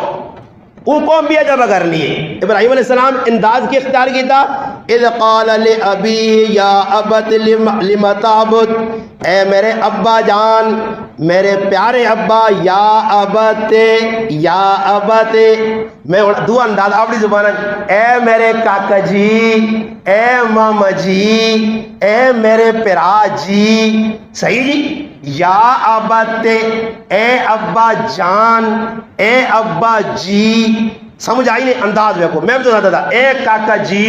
وہ قوم بھی اجب کرنی ہے۔ ابراہیم علیہ السلام انداز کی اختیار کی تھا، اذ قال لأبی یا ابت لم تعبد، اے میرے ابا جان میرے پیارے ابا، یا ابت میں دو انداز اپنی زبان، اے میرے کاکا جی، اے ماما جی، اے میرے پرا جی، صحیح جی، یا ابت اے ابا جان، اے ابا جی، سمجھ آئی نہیں انداز دیکھو، میں بھی تو ساتھ تھا، اے کاکا جی،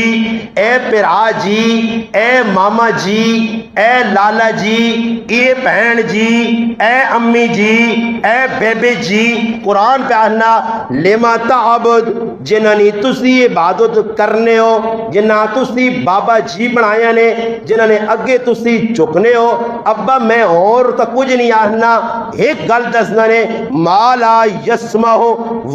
اے پرا جی، اے ماما جی، اے لالا جی، اے بہن جی، اے امی جی، اے بیبی جی، قرآن پہ آنا لما تعبد، جنہاں تسی عبادت کرنے ہو، جنہاں تسی بابا جی بنایا نے، جنہاں نے اگے تسی چکنے ہو، ابا میں اور تا کچھ نہیں آنا، ایک گل دسنا نے، ما لا یسمع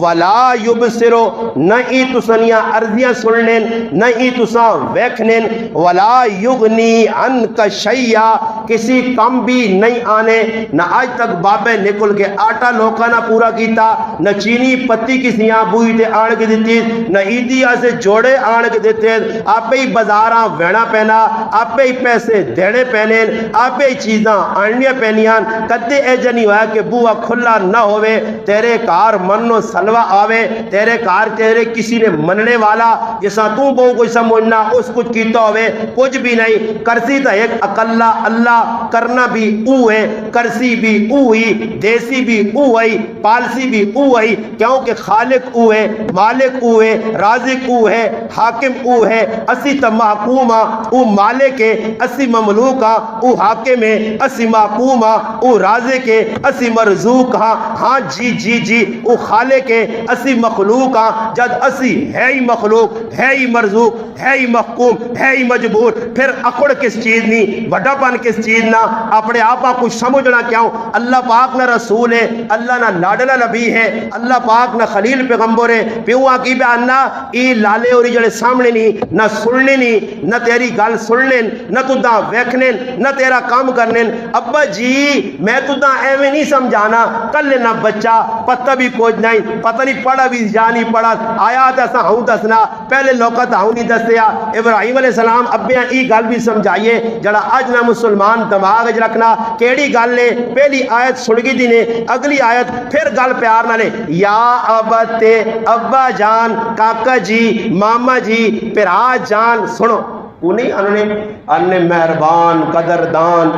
ولا یبصر ہو نہ ای تسنیاں عرضیاں سن لین نہ ای تساں ویکھنین ولا یغنی عنک شیئا کسی کم بھی نہیں آنے نہ آج تک بابے نکل کے آٹا لوکا نہ پورا کیتا نہ چینی پتی کسیاں بوئی تے آن کے دیتی نہ عیدی سے جوڑے آن کے دیتے آپ ہی بازاراں وینا پینا آپ ہی پیسے دینے پینے آپ ہی چیزاں آنیاں پینیاں کدے اے جنی ہوا کہ بوا کھلا نہ ہوئے تیرے کار منو سلوہ آوے تیرے کار تیرے کسی نے مننے والا جیسا تو بہو کوئی سمجھنا اس کچھ کیتا ہوئے کچھ بھی نہیں کرسی تا ایک اکلا اللہ کرنا بھی ہے کرسی بھی ہی دیسی بھی ہے پالسی بھی ہے کیونکہ خالق ہے مالک ہے رازق ہے حاکم ہے اسی تا محکوم او مالک ہے اسی مملوک او حاکم ہے اسی محکوم او رازق ہے اسی مرزوق ہاں جی جی جی او خالق ہے اسی مخلوق جد اسی ہے ہی مخلوق ہے ہی مرزوق ہے ہی محکوم ہے ہی مجبور پھر اکڑ کس چیز نہیں بڑا پن کس چیز نہ اپنے آپا کچھ سمجھنا کیوں اللہ پاک نہ رسول ہے اللہ نہ لاڈلا نبی ہے اللہ پاک نہ خلیل پیغمبر ہے پیوہاں کی بیاننا ای لالے اور جڑے سامنے نہیں نہ سننے نہیں نہ تیری گال سننے نہ تو دا ویکھنے نہ تیرا کام کرنے ابا جی میں تو دا ایویں نہیں سمجھانا کل نہ بچہ پتہ بھی کوئی نہیں پتہ نہیں پڑھا بھی جا نہیں پڑھا آیات ایسا ہوں دسنا پہلے لوکت ہوں نہیں دسیا ابراہیم علیہ السلام ابیاں ای گال بھی سمجھائیے جڑا آج نہ مسلمان دماغ رکھنا کیڑی گل لے پہلی آیت سڑگی دی نے اگلی آیت پھر گل پیار نہ لے یا ابت ابا جان کاکا جی ماما جی پرا جان سنو انہیں انہیں مہربان قدردان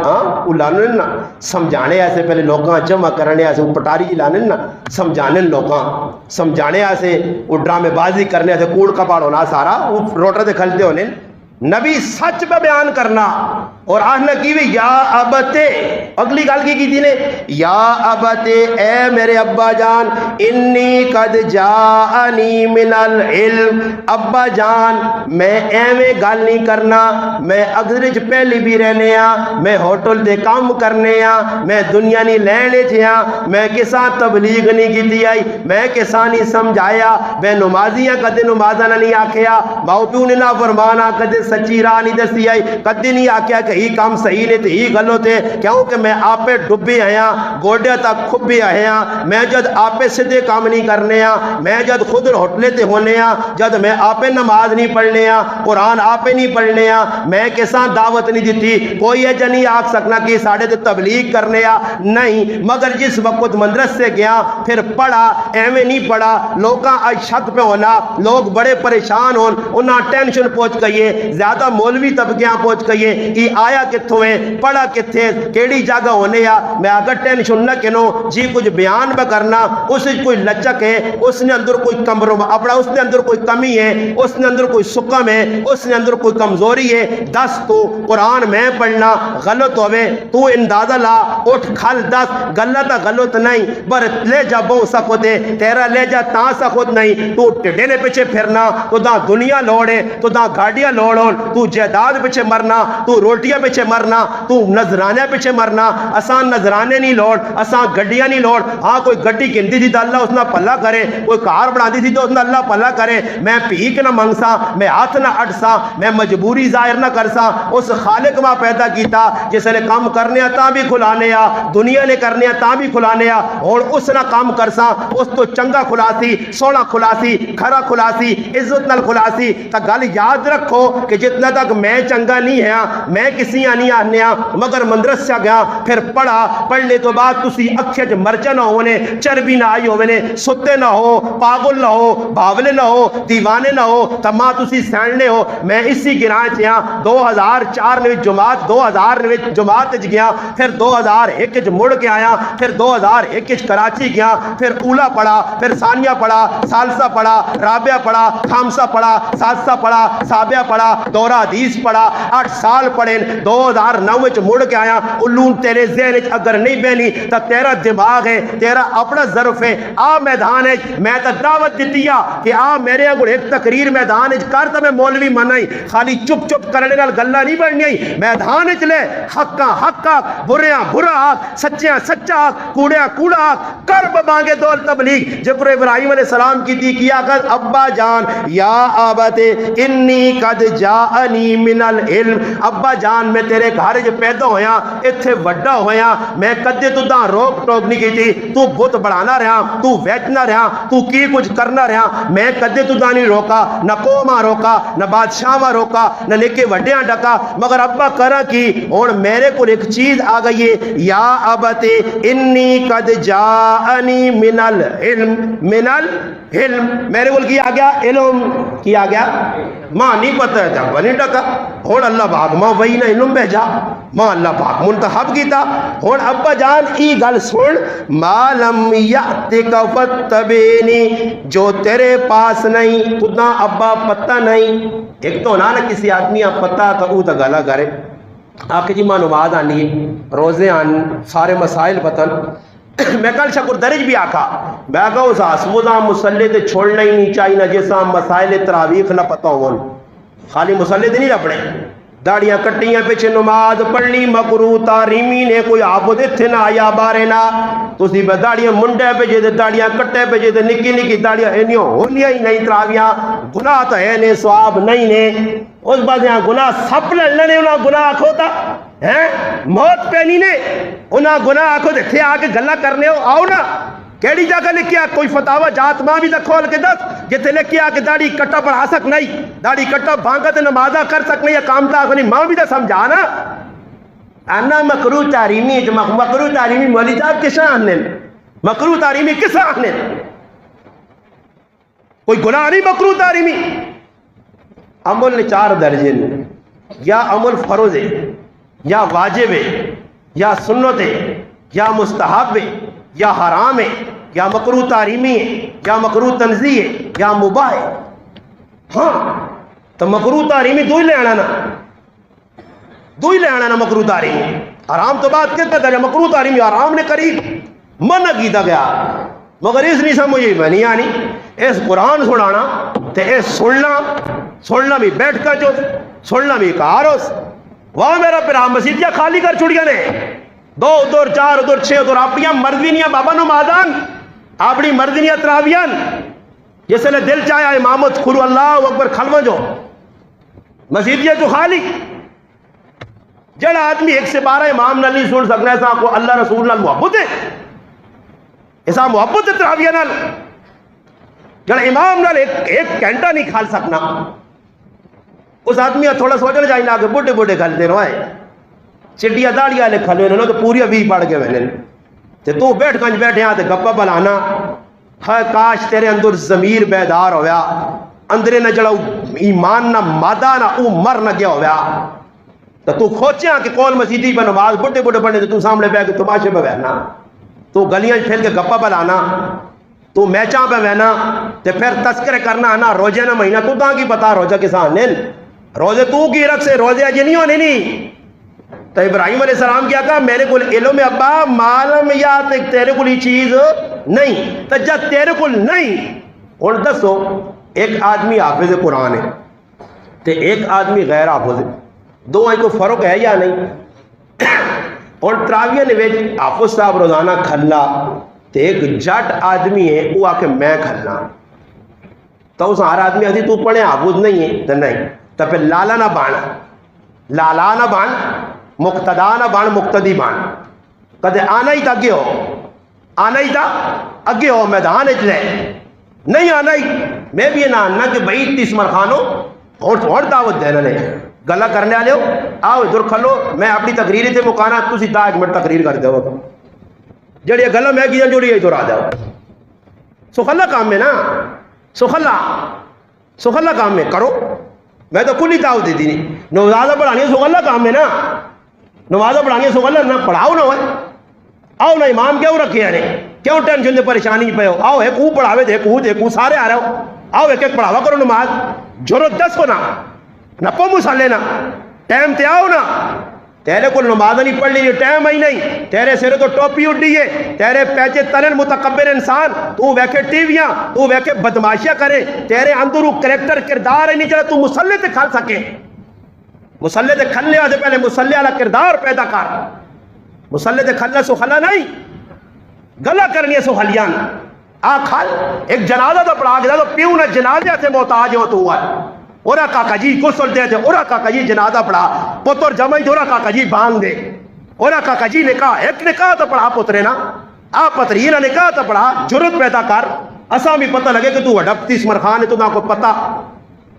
لانے نا سمجھانے ایسے پہلے لوگاں جمع کرنے ایسے وہ پٹاری جی لانے نا سمجھانے لوگاں سمجھانے ایسے وہ ڈرامے بازی کرنے ایسے کوڑ کپاڑ ہونا سارا وہ روٹر دے کھلتے ہونے نبی سچ پہ بیان کرنا اور آہنا کی بھی یا ابتے اگلی گل کی تھی نے یا ابتے اے میرے ابا جان انی قد جاءنی من العلم ابا جان میں ایویں گل نہیں کرنا میں اگرج پہلی بھی رہنے میں ہوٹل دے کام کرنے میں دنیا نہیں لینے تھیا میں کسا تبلیغ نہیں کی تھی آئی میں کسا نہیں سمجھایا میں نمازیاں کدے نمازانا نہیں آکھیا ماؤ پیو نے نا فرمانا کدے سچی راہ نہیں دسی آئی کدے نہیں آکھیا کہ ہی کام صحیح نہیں تھے ہی غلط ہے کیونکہ میں آپے ڈبی آیا گوڑے تک کھبی آیا میں جد آپے سدھے کام نہیں کرنے میں جد خود ہوٹلے تے ہونے جد میں آپے نماز نہیں پڑھنے قرآن آپے نہیں پڑھنے میں کسان دعوت نہیں دیتی کوئی ایجا نہیں آکھ سکنا کہ ساڑھے تے تبلیغ کرنے نہیں مگر جس وقت مدرس سے گیا پھر پڑھا ایویں نہیں پڑھا لوگاں آج شک پہ ہونا لوگ بڑے پریشان ہون انہاں ٹینشن پہنچ گئیے زیادہ مولوی طبقیاں پہنچ گئیے یہ آیا کتھوں ہے پڑھا کتھے کیڑی جگہ ہونے یا میں اگر ٹینشن نہ کنو جی کچھ بیان پہ کرنا اس کوئی لچک ہے اس نے اندر کوئی کمرو اپنا اس نے اندر کوئی کمی ہے اس نے اندر کوئی سکم ہے اس نے اندر کوئی کمزوری ہے دس تو قرآن میں پڑھنا غلط ہوئے تو اندازہ لا اٹھ کھل دس غلط غلط نہیں بر لے جا بہو سکوتے تیرا لے جا تا سکوت نہیں تو ٹڈینے پیچھے پھرنا تو دا دنیا لوڑے تو دا گاڑیاں لوڑوں تو جائیداد پیچھے مرنا تو روٹیاں پیچھے مرنا تو نظرانے پیچھے مرنا اسان نظرانے نہیں لوڑ اسان گڈیاں نہیں لوڑ ہاں کوئی گڈی گندی تھی تو اللہ اس نے پلا کرے کوئی کار بنا دی تھی تو اس نے اللہ پلا کرے میں پیک نہ منگسا میں ہاتھ نہ اٹسا میں مجبوری ظاہر نہ کرسا اس خالق ماں پیدا کیتا جس نے کام کرنے تا بھی کھلانے دنیا نے کرنے تا بھی کھلانے اور اس نہ کام کرسا اس تو چنگا کھلاسی سونا کھلاسی کھرا کھلاسی عزت نال کھلاسی تا گل یاد رکھو کہ جتنا تک میں چنگا نہیں ہے میں کسی نہیں آنے مگر مدرسہ گیا پھر پڑھا پڑھنے تو بعد تسی اکھے چ مرچا نہ ہونے چربی نہ آئی ہونے ستے نہ ہو پاگل نہ ہو باولے نہ ہو دیوانے نہ ہو تما تسی سینڈنے ہو میں اسی گراں چیا 2004 نے جماعت 2000 نے جماعت چ گیا پھر 2001 چ مڑ کے آیا پھر 2001 چ کراچی گیا پھر اولا پڑھا پھر ثانیہ پڑھا ثالثہ پڑھا رابعہ پڑھا خامسہ پڑھا سادسہ پڑھا سابعہ پڑھا دورہ حدیث پڑھا 8 سال پڑھے 2009 وچ مڑ کے آیا علوم تیرے ذہن وچ اگر نہیں بہنی تو تیرا دماغ ہے تیرا اپنا ظرف ہے آ میدان ہے میں تو دعوت دیتی کہ آ میرے کو ایک تقریر میدان وچ کر تو میں مولوی منائی خالی چپ چپ کرنے نال گلاں نہیں بننی میدان وچ لے حقاں حق بریاں برا سچیاں سچا کوڑیاں کوڑا کرب مانگے دول تبلیغ جبر ابراہیم علیہ السلام کی تھی کیا کہ ابا جان یا آبت انی قد جاءنی من العلم ابا جان میں تیرے گھر جو پیدا ہویا اتھے وڈا ہویا میں کدے تو دا روک ٹوک نہیں کی تھی تو بت بڑھانا رہا تو ویچنا رہا تو کی کچھ کرنا رہا میں کدے تو دا نہیں روکا نہ قوماں روکا نہ بادشاہاں روکا نہ لے کے وڈیاں ڈکا مگر ابا کرا کی اور میرے کو ایک چیز آ گئی ہے یا ابت انی قد جاءنی من العلم من العلم میرے کو کیا گیا علم کیا گیا ماں نہیں پتہ ہے جب بنی ڈکا اور اللہ پاک ماں وہی نہ علم بھیجا ماں اللہ پاک منتخب کیتا اور ابا جان ای گل سن ما لم یاتک فتبینی جو تیرے پاس نہیں تنا ابا پتہ نہیں ایک تو نہ کسی آدمی پتہ تو تو گلا کرے آکے جی ماں نماز آنی ہے روزے آن سارے مسائل بتن میں کل شکر درج بھی آکھا میں کہا اس آسمودہ مسلح تے چھوڑنا ہی نہیں چاہیے نہ جیسا مسائل تراویخ نہ پتہ ہون خالی مسلح تے نہیں رپڑے داڑیاں کٹیاں پیچھے نماز پڑھنی مکروہ تحریمی نے کوئی آبود اتھے نہ آیا بارے نہ تو اسی پہ داڑیاں منڈے پیچھے دے داڑیاں کٹے پیچھے دے نکی نکی داڑیاں اینیوں ہونیاں ہی نہیں تراویاں گناہ تو ہے نے ثواب نہیں نے اس بعد یہاں گناہ سب لڑنے انہاں گناہ کھوتا ہیں موت پہنی نے انہاں گناہ آکھو دیکھتے آکے گلہ کرنے ہو آؤ نا کیڑی جگہ لکھیا کوئی فتاوہ جات ماں بھی کھول کے دس جتے لکھیا کہ داڑھی کٹا پڑھا سک نہیں داڑھی کٹا بھانگت نمازہ کر سک نہیں یا کامتا نہیں ماں بھی سمجھانا انا مکروہ تحریمی مکروہ تحریمی مولی صاحب کس آنے مکروہ تحریمی کس آنے کوئی گناہ نہیں مکروہ تحریمی عمل نے 4 درجے یا عمل فرض ہے یا واجب ہے یا سنت ہے یا مستحب ہے یا حرام ہے یا مکروہ تحریمی ہے یا مکروہ تنزیہ ہے یا مباح ہے ہاں تو مکروہ تحریمی دو ہی لے آنا نا مکروہ تحریمی حرام تو بات کہتا تھا مکروہ تحریمی حرام نے قریب منع کیتا گیا مگر اس نہیں سمجھے میں نہیں آنی اس قرآن سنانا تے اس سننا بھی بیٹھ کر جو سننا بھی کاروس وہاں میرا پیرا مسجدیاں خالی کر چھڑیا نے 2 ادھر 4 ادھر 6 ادھر اپنی مرضی نہیں بابا نمازان اپنی مرضی نہیں تراویان جس لئے دل چاہیا امامت کھرو اللہ اکبر کھلو جو مسجدیاں جو خالی جڑا آدمی 1 سے 12 امام نہ نہیں سن سکنا ایسا کو اللہ رسول نال محبت ہے ایسا محبت ہے تراویہ نال جڑا امام نال ایک گھنٹہ نہیں کھال سکنا اس آدمی تھوڑا سوچنا چاہیے آگے بڑھے بڑھے کھلتے روائے چٹیا داڑیاں لے کھلے انہوں تو پوری ابھی پڑھ کے بہنے تو بیٹھ کنج بیٹھے ہاں تے گپا بلانا ہے کاش تیرے اندر ضمیر بیدار ہویا اندرے نہ جڑا ایمان نہ مادہ نہ او مر نہ گیا ہویا تو کھوچے ہاں کہ کول مسیدی پہ نماز بڑھے بڑھے پڑھنے تو سامنے پہ کے تماشے پہ بہنا تو گلیاں پھیل کے گپا بلانا تو میچاں پہ بہنا تے پھر تذکرے کرنا نا روزے نہ مہینہ تو تاں کی پتا روزہ کسان نے روزے تو کی رکھ سے روزے اجے نہیں ہونے نہیں تو ابراہیم علیہ السلام کیا کہا میرے کو علم ابا معلوم یا تیرے کو یہ چیز نہیں تو جب تیرے کو نہیں اور دسو ایک آدمی حافظ قرآن ہے تو ایک آدمی غیر حافظ ہے دو کو فرق ہے یا نہیں اور تراویہ نے حافظ صاحب روزانہ کھلنا تو ایک جٹ آدمی ہے وہ آ کے میں کھلنا تو اس ہر آدمی آدھی تو پڑھے حافظ نہیں ہے تو نہیں تو پھر لالا نہ بان لالا نہ بان مقتدا نہ بان مقتدی بان کدے آنا ہی تھا اگے ہو آنا ہی تھا اگے ہو میدان اچھلے نہیں آنا ہی میں بھی نہ آنا کہ بھائی 30 مرخانوں اور دعوت دینا نہیں گلا کرنے آلے ہو آؤ ادھر کھلو میں اپنی تقریر تھے مکانا تسی تا 1 منٹ تقریر کر دو جڑی گلا میں کی جوڑی ہے ادھر آ جاؤ سخلا کام میں نا سخلا کام میں کرو میں تو کلی دعوت دیتی نہیں نمازہ پڑھانی سخلا کام میں نا نمازہ پڑھانی سخلا نہ پڑھاؤ نہ ہوئے آؤ نہ امام کیوں رکھے ہیں کیوں ٹینشن دے پریشانی پہ ہو آؤ ایک پڑھاوے دیکھو سارے آ رہے ہو آؤ ایک پڑھاوا کرو نماز ضرورت 10 ہونا نپو مسالے نا ٹائم تے آؤ نا تیرے کو نماز نہیں پڑھ لی ٹائم ہی نہیں تیرے سرے تو ٹوپی اڈی ہے تیرے پیچے تلن متکبر انسان تو ویکھے ٹی ویاں تو ویکھے بدماشیاں کرے تیرے اندر کریکٹر کردار ہے نہیں چلا تو مسلح تے کھل سکے مسلح تے کھلنے آدھے پہلے مسلح والا کردار پیدا کر مسلح تے کھلنے سو خلا نہیں گلا کرنی ہے سو خلیان آ کھل ایک جنازہ تو پڑھا گیا تو پیوں نے جنازے سے محتاج ہو تو ہوا اورا کاکا جی غسل دے دے اورا کاکا جی جنازہ پڑھا پتر جمعی اورا کاکا جی باندھ دے اورا کاکا جی نکاح ایک نکاح تو پڑھا پترے نا آ پتری نہ نکاح تو پڑھا جرت پیدا کر اساں بھی پتہ لگے کہ تو وڈا تیسمر خان ہے تو نہ کو پتہ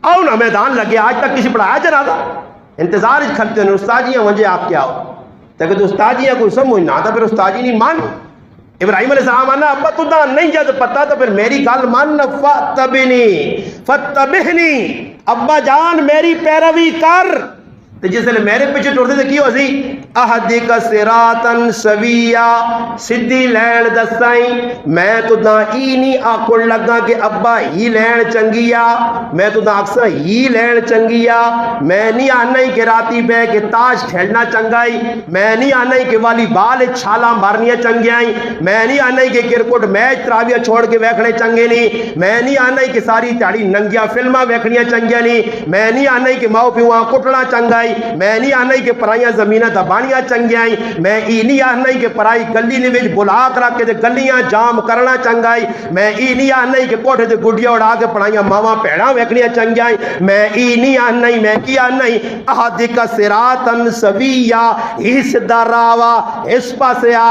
آؤ نا میدان لگے آج تک کسی پڑھایا جنازہ انتظار ہی کھلتے ہیں استاجیاں وجہ آپ کیا ہو تاکہ تو استاجیاں کوئی سمجھ نہ آتا پھر استاجی نہیں مان ابراہیم علیہ السلام آنا ابا تو نہ نہیں جد پتا تو پھر میری گال مان فتبہنی ابا جان میری پیروی کر تو جس لئے میرے پیچھے ٹوڑتے تھے کیوں ازی اہدک سراتن سویا سدھی لین دسائیں میں تو نہ ای نہیں آکھن لگا کہ ابا ہی لین چنگیا میں تو نہ اکثر ہی لین چنگیا میں نہیں آنا ہی کہ راتی بے کہ تاش کھیلنا چنگائی میں نہیں آنا ہی کہ والی بال چھالا مارنیا چنگیائی میں نہیں آنا ہی کہ کرکٹ میچ تراویہ چھوڑ کے ویکھنے چنگے نہیں میں نہیں آنا ہی کہ ساری تیاری ننگیا فلمہ ویکھنیا چنگیا نہیں میں نہیں آنا ہی کہ ماؤ پیوہاں کٹنا چنگائی میں نہیں آنا ہی کہ پرائیاں زمینہ دبانیاں چنگیائی میں ای نہیں آنا ہی کہ پرائی گلی نویج بلاک رکھ کے گلیاں جام کرنا چنگائی میں ای نہیں آنا ہی کہ کوٹھے دے گڈیا اڑا کے پڑھائیاں ماما پیڑاں ویکھنیاں چنگیائی میں ای نہیں آنا ہی میں کی آنا ہی اہدک سراتن سویا اس دراوا اس پاسیا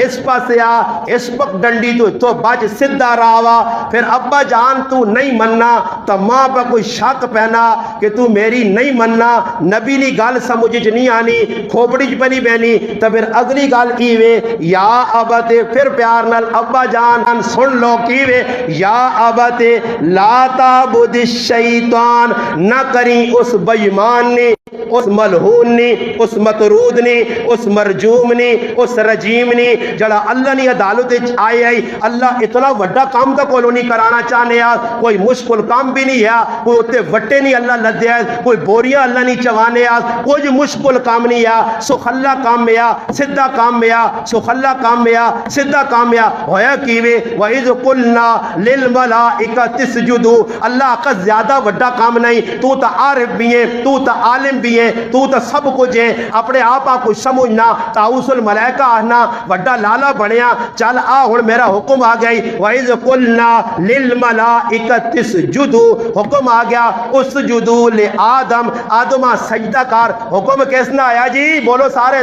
اس پاسیا اس پک ڈنڈی تو بچ سدھا راوا پھر ابا جان تو نہیں مننا تو ماں پہ کوئی شک پہنا کہ تو میری نہیں مننا نبی نہیں گال سمجھ نہیں آنی کھوپڑی چ پنی بہنی تو پھر اگلی گال کیوے یا ابت پھر پیار نال ابا جان سن لو کیوے یا ابت لا تعبد الشیطان نہ کریں اس بیمان نے اس ملہون نے اس مطرود نے اس مرجوم نے اس رجیم نے جڑا اللہ نے عدالت آئے آئی اللہ اتنا وڈا کام تو کولو نہیں کرانا چاہنے آ کوئی مشکل کام بھی نہیں ہے کوئی اتے وٹے نہیں اللہ لدے آئے کوئی بوریاں اللہ نہیں چوانے آ کوئی مشکل کام نہیں ہے سخلا کام میں آ سدھا کام میں آ سخلا کام میں آ سدھا کام میں آ ہویا کیوے وَإِذْ قُلْنَا لِلْمَلَائِكَةِ اسْجُدُوا اللہ کا زیادہ وڈا کام نہیں تو تا عارف بھی ہے تو تا عالم بھی ہے تو تا سب کچھ ہے اپنے آپا کو سمجھنا تاؤس الملائکہ آنا وڈا لالا بنیا چل ہن میرا حکم آ گئی وَإِذْ قُلْنَا لِلْمَلَائِكَةِ اسْجُدُوا حکم آ گیا اسجدوا لآدم آدمہ سجدہ کار حکم کس نہ آیا جی بولو سارے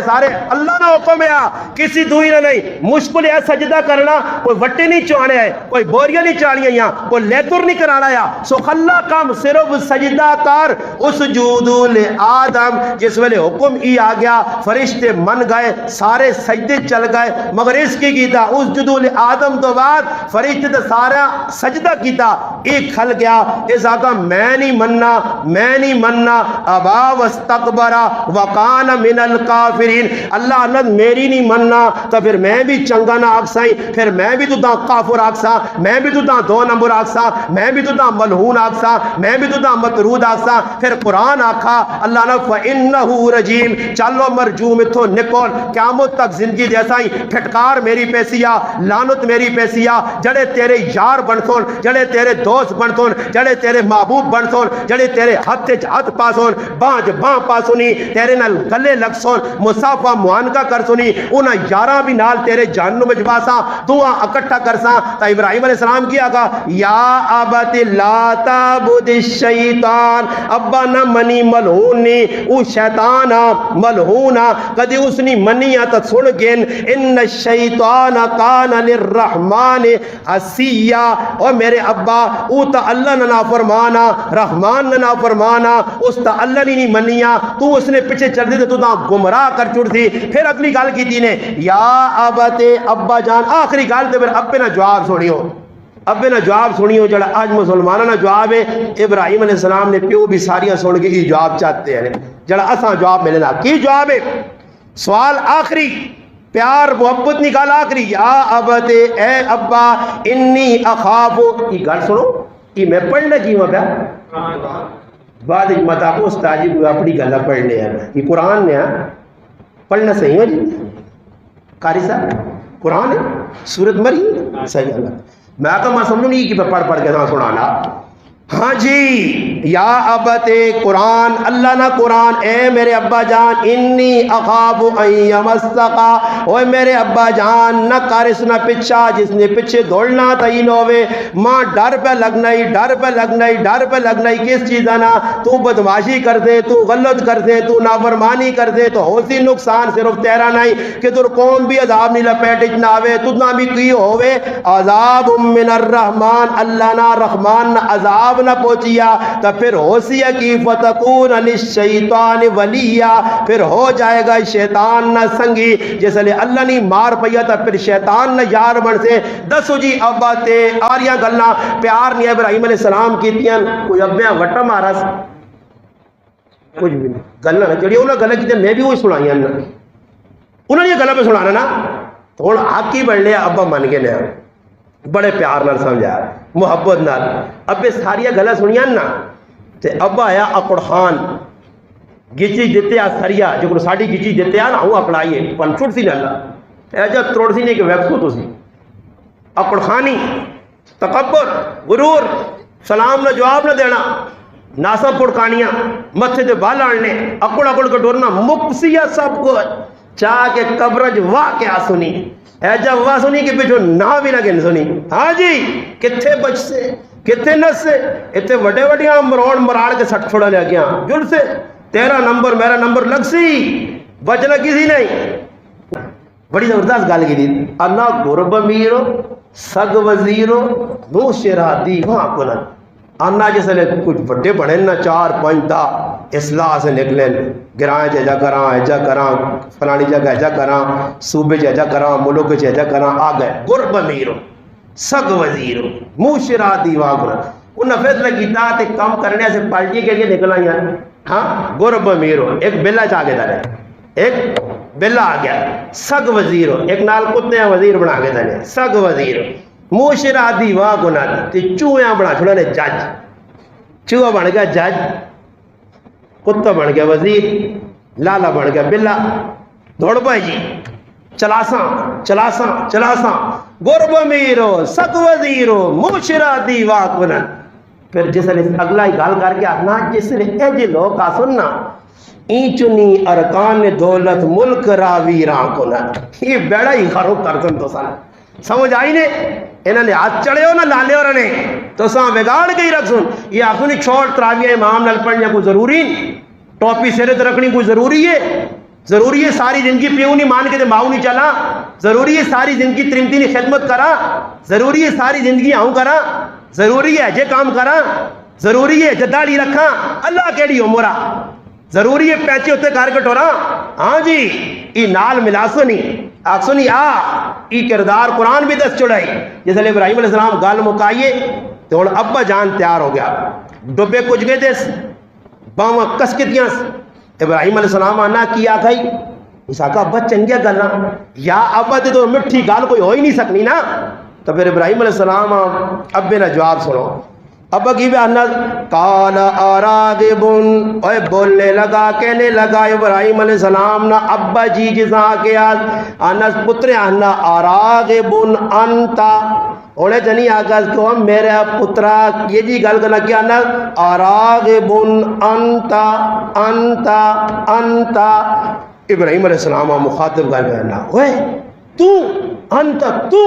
اللہ نہ حکم آیا کسی دوئی نہ نہیں مشکل ہے سجدہ کرنا کوئی وٹے نہیں چوانے ہے کوئی بوریاں نہیں چاڑیاں یہاں کوئی لیتر نہیں کرانا ہے سو خلا کام صرف سجدہ کار اسجدوا لآدم جس ویلے حکم ہی آ گیا فرشتے من گئے سارے سجدے چل گئے مگر اس کی کیتا اسجدوا لآدم تو بعد فرشتے تو سارا سجدہ کیتا ایک کھل گیا اس آقا میں نہیں مننا ابا واستکبرا وکان من الکافرین اللہ اللہ میری نہیں مننا تو پھر میں بھی چنگا نہ آکسائیں پھر میں بھی تو دا کافر آکساں میں بھی تو دا دو نمبر آکساں میں بھی تو دا ملہون آکساں میں بھی تو دا مطرود آکساں پھر قرآن آکھا اللہ نے فَإِنَّهُ رَجِيمٌ چلو مرجوم اتھو نکول قیامت تک زندگی دیسائیں پھٹکار میری پیسیا لانت میری پیسیا جڑے تیرے یار بنتون جڑے تیرے دوست بنتون جڑے تیرے محبوب بنتون جڑے تیرے ہاتھ پاسون بانج بان پاسونی تیرے نال گلے لگ سون مصافہ معانقہ کر سونی انہاں یاراں بھی نال تیرے جہنم وچ واساں دعا اکٹھا کرساں تا ابراہیم علیہ السلام کیا کہا یا ابت لا تعبد الشیطان ابا نہ منی ملعون نے او شیطان ملعون کدی اس نے منیا تا سن گن ان الشیطان کان للرحمن عصیا او میرے ابا او تا اللہ نہ نافرمانا رحمان نہ نافرمانا اس تا اللہ نہیں منیا تو اس نے پیچھے چل دی تو تا گمراہ کر چھوڑ دی پھر اگلی گال کی دی نے یا ابت ابا جان آخری گال دے پھر ابے نہ جواب سنیو ابے نہ جواب سنیو جڑا آج مسلمانہ نہ جواب ہے ابراہیم علیہ السلام نے پیو بھی ساریاں سن کے یہ جواب چاہتے ہیں جڑا اساں جواب ملنا کی جواب ہے سوال آخری پیار محبت نکال آخری یا ابت اے ابا انی اخاف یہ گل سنو یہ میں پڑھنا کی ہوں پیا بعد متا کو استاد جی اپنی گلا پڑھنے ہیں یہ قرآن نے پڑھنا صحیح ہو جی قاری صاحب قرآن ہے سورت مری صحیح اللہ میں آقا میں سمجھوں نہیں کہ پڑھ پڑھ کے سنانا ہاں جی یا ابت قرآن اللہ نہ قرآن اے میرے ابا جان انی اخاف ان یمسقا اوے میرے ابا جان نہ کارس نہ پچھا جس نے پیچھے دوڑنا تین ہوئے ماں ڈر پہ لگنا ہی ڈر پہ لگنا ہی ڈر پہ لگنا ہی کس چیز آنا تو بدماشی کر دے تو غلط کر دے تو نافرمانی کر دے تو ہو سی نقصان صرف تیرا نہیں کہ تر قوم بھی عذاب نہیں لپیٹ نہ آوے تدنا بھی کی ہوئے عذاب من الرحمن اللہ نہ رحمان نہ عذاب نہ پہنچیا تو پھر ہو سی کی فتکون للشیطان ولیہ پھر ہو جائے گا شیطان نہ سنگی جس لئے اللہ نہیں مار پیا تو پھر شیطان نہ یار بن سے دسو جی ابا تے آریاں گلنا پیار نہیں ابراہیم علیہ السلام کیتیاں کوئی ابیاں وٹا مارا سا کچھ بھی نہیں گلنا نہ جڑی انہوں نے گلہ کیتے میں بھی وہی سنائیاں انہوں نے یہ گلہ پہ سنانا نا تو انہوں حق ہی بڑھ لیا ابا من کے لیا بڑے پیار نال سمجھا محبت نال ابے ساریاں گلا سنیاں نا تے ابا آیا اکڑ خان گچی دیتے آ سریا جو ساڑی گچی دیتے آ نا ہوں اکڑائیے پن چھوٹ سی نالا ایجا تروڑ سی نہیں کہ ویکس کو تو سی اکڑ خانی تکبر غرور سلام نہ جواب نہ دینا ناسا پڑکانیاں متھے دے بال آڑنے اکڑ اکڑ کے ڈورنا مکسیا سب کو چاہ کے قبرج واہ کیا سنی ایجا واہ سنی کہ پیچھو نہ بھی نہ گن سنی ہاں جی کتھے بچ سے کتھے نس سے اتنے وڈے وڈیاں مروڑ مراڑ کے سٹ چھوڑا لیا گیا جل سے تیرا نمبر میرا نمبر لگ سی بچنا کسی نہیں بڑی زبردست گال کی دی انا گرب میرو سگ وزیرو نو شرا دی وہاں کنن آنا جس لئے کچھ بڑے بڑھیں نا 4-5 دا اصلاح سے نکلیں گرائیں جیجا کراں ایجا کراں فلانی جگہ ایجا کراں صوبے جیجا کراں ملک جیجا کراں آگئے گرب میرو سگ وزیرو موشرا دیوا گرن ان نفیت لگیتا تے کام کرنے سے پالٹی کے لیے نکلا یار ہاں گرب میرو ایک بلا چاہ کے دارے ایک بلا آ گیا سگ وزیرو ایک نال کتے وزیر بنا کے دارے سگ وزیرو موشرا دیوا گنا تے چوہیاں بنا چھوڑا نے جج چوہا بن گیا جج کتا بن گیا وزیر لالا بن گیا بلا دوڑ پائے جی چلاساں چلاساں چلاساں گرب میرو سگ وزیرو موشرا دیوا گنا پھر جس نے اگلا ہی گال کر کے آنا جس نے ایجے لوگ آ سننا اینچنی ارکان دولت ملک راوی ران کو نا یہ بیڑا ہی خروب کرتن تو سانا سمجھ آئی نے انہوں نے ہاتھ چڑھے ہو نہ لالے ہو رہنے تو ساں بگاڑ کے ہی رکھ سن یہ آخونی چھوڑ تراویہ امام نل پڑھنے کوئی ضروری ٹوپی سیرت رکھنی کوئی ضروری ہے ساری زندگی پیوں نہیں مان کے دے ماؤں نہیں چلا ضروری ہے ساری زندگی ترمتی نہیں خدمت کرا ضروری ہے ساری زندگی آؤں کرا ضروری ہے جے کام کرا ضروری ہے جداڑی رکھا اللہ کیڑی عمرہ ضروری ہے پیچے ہوتے کار کٹورا ہاں جی ای نال ملا سنی آگ سنی ای کردار قرآن بھی دست چڑھائی جیسے ابراہیم علیہ السلام گال مکائیے تو ابا جان تیار ہو گیا ڈبے کچھ گئے دیس باما کس کتیاں ابراہیم علیہ السلام آنا کیا کھائی اس آقا ابا چنگیا گلنا یا ابا دے تو مٹھی گال کوئی ہو ہی نہیں سکنی نا تو پھر ابراہیم علیہ السلام ابے نے جواب سنو ابا کی بیانہ قال آراغبن اوے بولنے لگا کہنے لگا ابراہیم علیہ السلام نا ابا جی جزا کے آنس پتر آنا آراغبن انتا انہیں جنی آگاز کو ہم میرے پترہ یہ جی گل کرنا کیا نا آراغبن انتا انتا انتا ابراہیم علیہ السلام مخاطب گل کرنا اوے تو انتا تو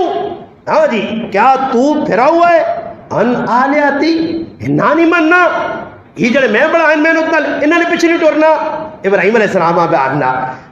ہاں جی کیا تو پھرا ہوا ہے ان آلیاتی نانی مننا یہ جڑے میں بڑا ان میں نکل انہوں نے پچھلی ٹورنا ابراہیم علیہ السلام آبے آنا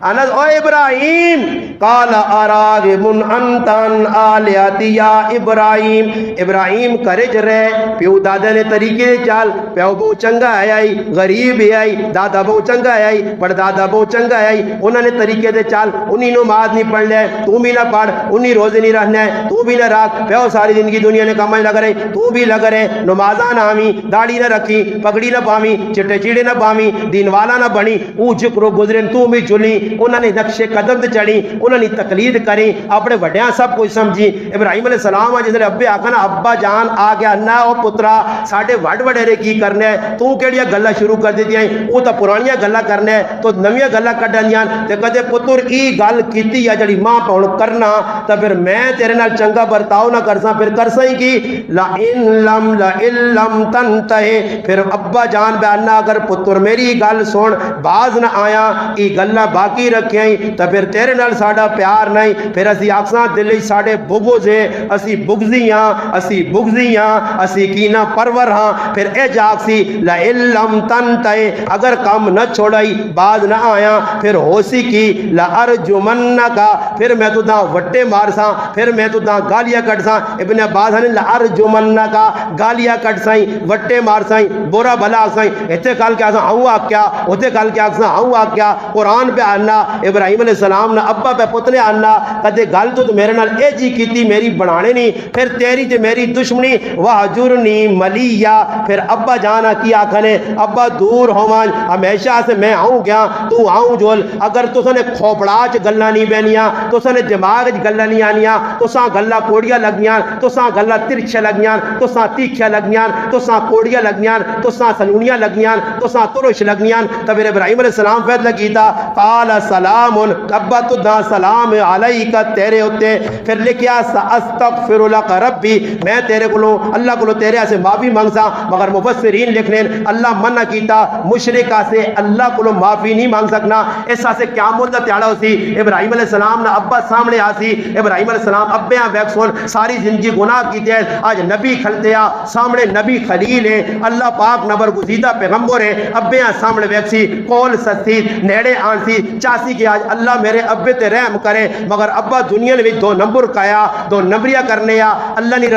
انس او ابراہیم قال آراغبن انتان آلیاتی یا ابراہیم ابراہیم کرج رہے پیو دادا نے طریقے چال پیو بہو چنگا ہے آئی غریب ہے آئی دادا بہو چنگا ہے آئی پڑ دادا بہو چنگا ہے آئی انہوں نے طریقے دے چال انہی نماز نہیں پڑھ لے تو بھی نہ پڑھ انہی روزے نہیں رہنا ہے تو بھی نہ راک پیو ساری زندگی دنیا نے کمائی لگ رہے تو بھی لگ رہے نمازاں نامی داڑھی نہ رکھی پگڑی نہ پاویں چٹے چیڑے نہ پاویں دین والا نہ بنی او جکرو گزرن تو بھی چلی انہوں نے نقش قدم تے چڑھی انہوں نے تقلید کری اپنے وڈیاں سب کچھ سمجھی ابراہیم علیہ السلام جس نے ابے آکھنا ابا جان آ گیا نہ او پترا ساڈے وڈ وڈیرے کی کرنا ہے تو کیڑیاں گلاں شروع کر دتیاں او تا پرانیاں گلاں کرنا ہے تو نویاں گلاں کڈھانیاں تے کدے پتر ای گل کیتی ہے جڑی ماں پاؤں کرنا تے پھر میں تیرے نال چنگا برتاؤ نہ کرساں پھر کرساں ہی کی لا ان لم تنتہی پھر ابا جان بیاننا اگر پتر میری گل سن باز نہ آیا ای گلاں باقی رکھیں تے پھر تیرے نال ساڈا پیار نہیں پھر اسی آکساں دل وچ ساڈے بغض ہے اسی بغضی ہاں اسی کینہ پرور ہاں پھر اے جاکسی لا ان لم تنتہی اگر کام نہ چھوڑائی باز نہ آیا پھر ہوسی کی لا ارجمنکا پھر میں تو داں وٹے مارساں پھر میں تو داں گالیاں کٹساں ابن عباس نے لا ارجمنکا گالیاں کٹسائیں وٹے مارسائیں برا بھلا آکسائیں ایتھے کال کے آکساں ہوں آکیا اوتھے کال کے آکساں ہوں آکیا قرآن پہ آنا ابراہیم علیہ السلام نے ابا پہ پتنے آنا کدے گل تو میرے نال اے جی کیتی میری بنانے نہیں پھر تیری تے میری دشمنی وحجرنی ملیہ پھر ابا جانا کی آکھنے ابا دور ہومان ہمیشہ سے میں آؤں گیا تو آؤں جول اگر تو سنے کھوپڑاچ گلہ نہیں بینیاں تو سنے دماغ گلہ نہیں آنیاں تو ساں گلہ کوڑیاں لگیاں تو ساں گلہ ترچھے لگیاں تو ساں تیکھے لگیاں تو ساں کوڑیاں لگیاں تو ساں سلونیاں لگیاں تو ساں ترش لگیاں تب ابراہیم علیہ السلام فیض لگیتا قال سلام ابا تو دا سلام علیکہ تیرے ہوتے پھر لکھیا ساستغفر لک ربی میں تیرے کلو اللہ کلو تیرے سے معافی مانگسا مگر مفسرین لکھنے اللہ منع کیتا مشرکہ سے اللہ کلو معافی نہیں مانگ سکنا ایسا سے قیامت دا تیاڑا ہوسی ابراہیم علیہ السلام نا ابا سامنے آسی ابراہیم علیہ السلام ابیاں بیکسون ساری زندگی گناہ کیتے ہیں آج نبی کھلتے سامنے نبی خلیل ہے اللہ پاک نبر گزیدہ پیغمبر ہے ابیاں سامنے بیکسی کول سسی نیڑے آنسی چاسی کی آج اللہ میرے ابے تے رحم کرے مگر ابا دنیا نے بھی دو نمبر کایا دو نمبریاں کرنے یا اللہ نے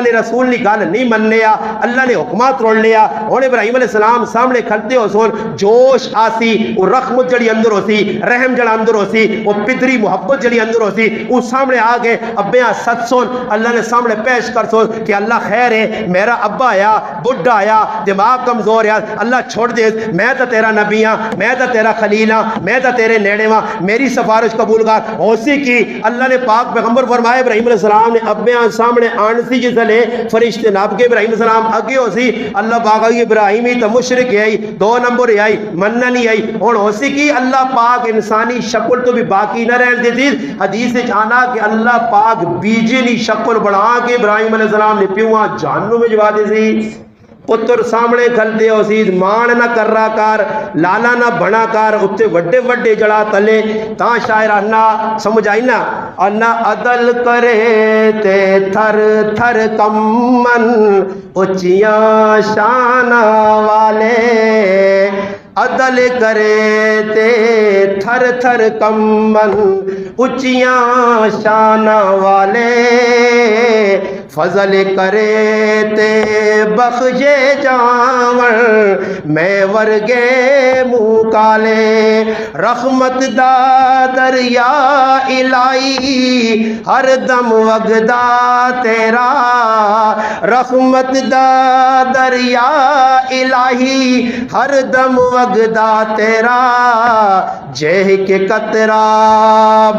رسول نے گال نہیں مننے یا اللہ نے حکمات روڑ لیا اور ابراہیم علیہ السلام سامنے کھلتے ہو سون جوش آسی وہ رحمت جڑی اندر ہوسی رحم جڑا اندر ہوسی وہ پدری محبت جڑی اندر ہوسی وہ سامنے آگے ابیاں ست سون اللہ نے سامنے پیش کر سون کہ اللہ خیر ہے میرا ابا آیا بڑھا آیا دماغ کمزور ہے اللہ چھوڑ دے میں تا تیرا نبی ہاں میں تا تیرا خلیل ہاں میں تا تیرے نیڑے ہاں میری سفارش قبول کر ہوسی کی اللہ نے پاک پیغمبر فرمائے ابراہیم علیہ السلام نے ابیاں سامنے آنسی جسلے فرشتے ناب کے ابراہیم علیہ السلام اگے ہوسی اللہ پاک ابراہیمی تا مشرک ہے دو نمبر ہے مننا نہیں ہے اور ہوسی کی اللہ پاک انسانی شکل تو بھی باقی نہ رہن دیتی حدیث آنا کہ اللہ پاک بیجنی شکل بڑھا کے ابراہیم علیہ السلام نے پیواں جہنم میں جوا دی سی پتر سامنے کھلتے ہو سید مان نہ کر رہا کار لالا نہ بنا کار اتنے وڈے وڈے جڑا تلے تاں شاعر انا سمجھ آئی نا انا عدل کرے تے تھر تھر کمن اچیاں شانہ والے عدل کرے تے تھر تھر کمن اچیاں شانہ والے فضل کرے تے بخشے جاور میں ورگے منہ کالے رحمت دا دریا الہی ہر دم وگدا تیرا رحمت دا دریا الہی ہر دم وگدا تیرا جہ کے قطرہ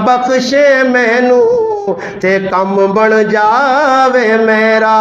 بخشے مینو تے کم بن جاوے میرا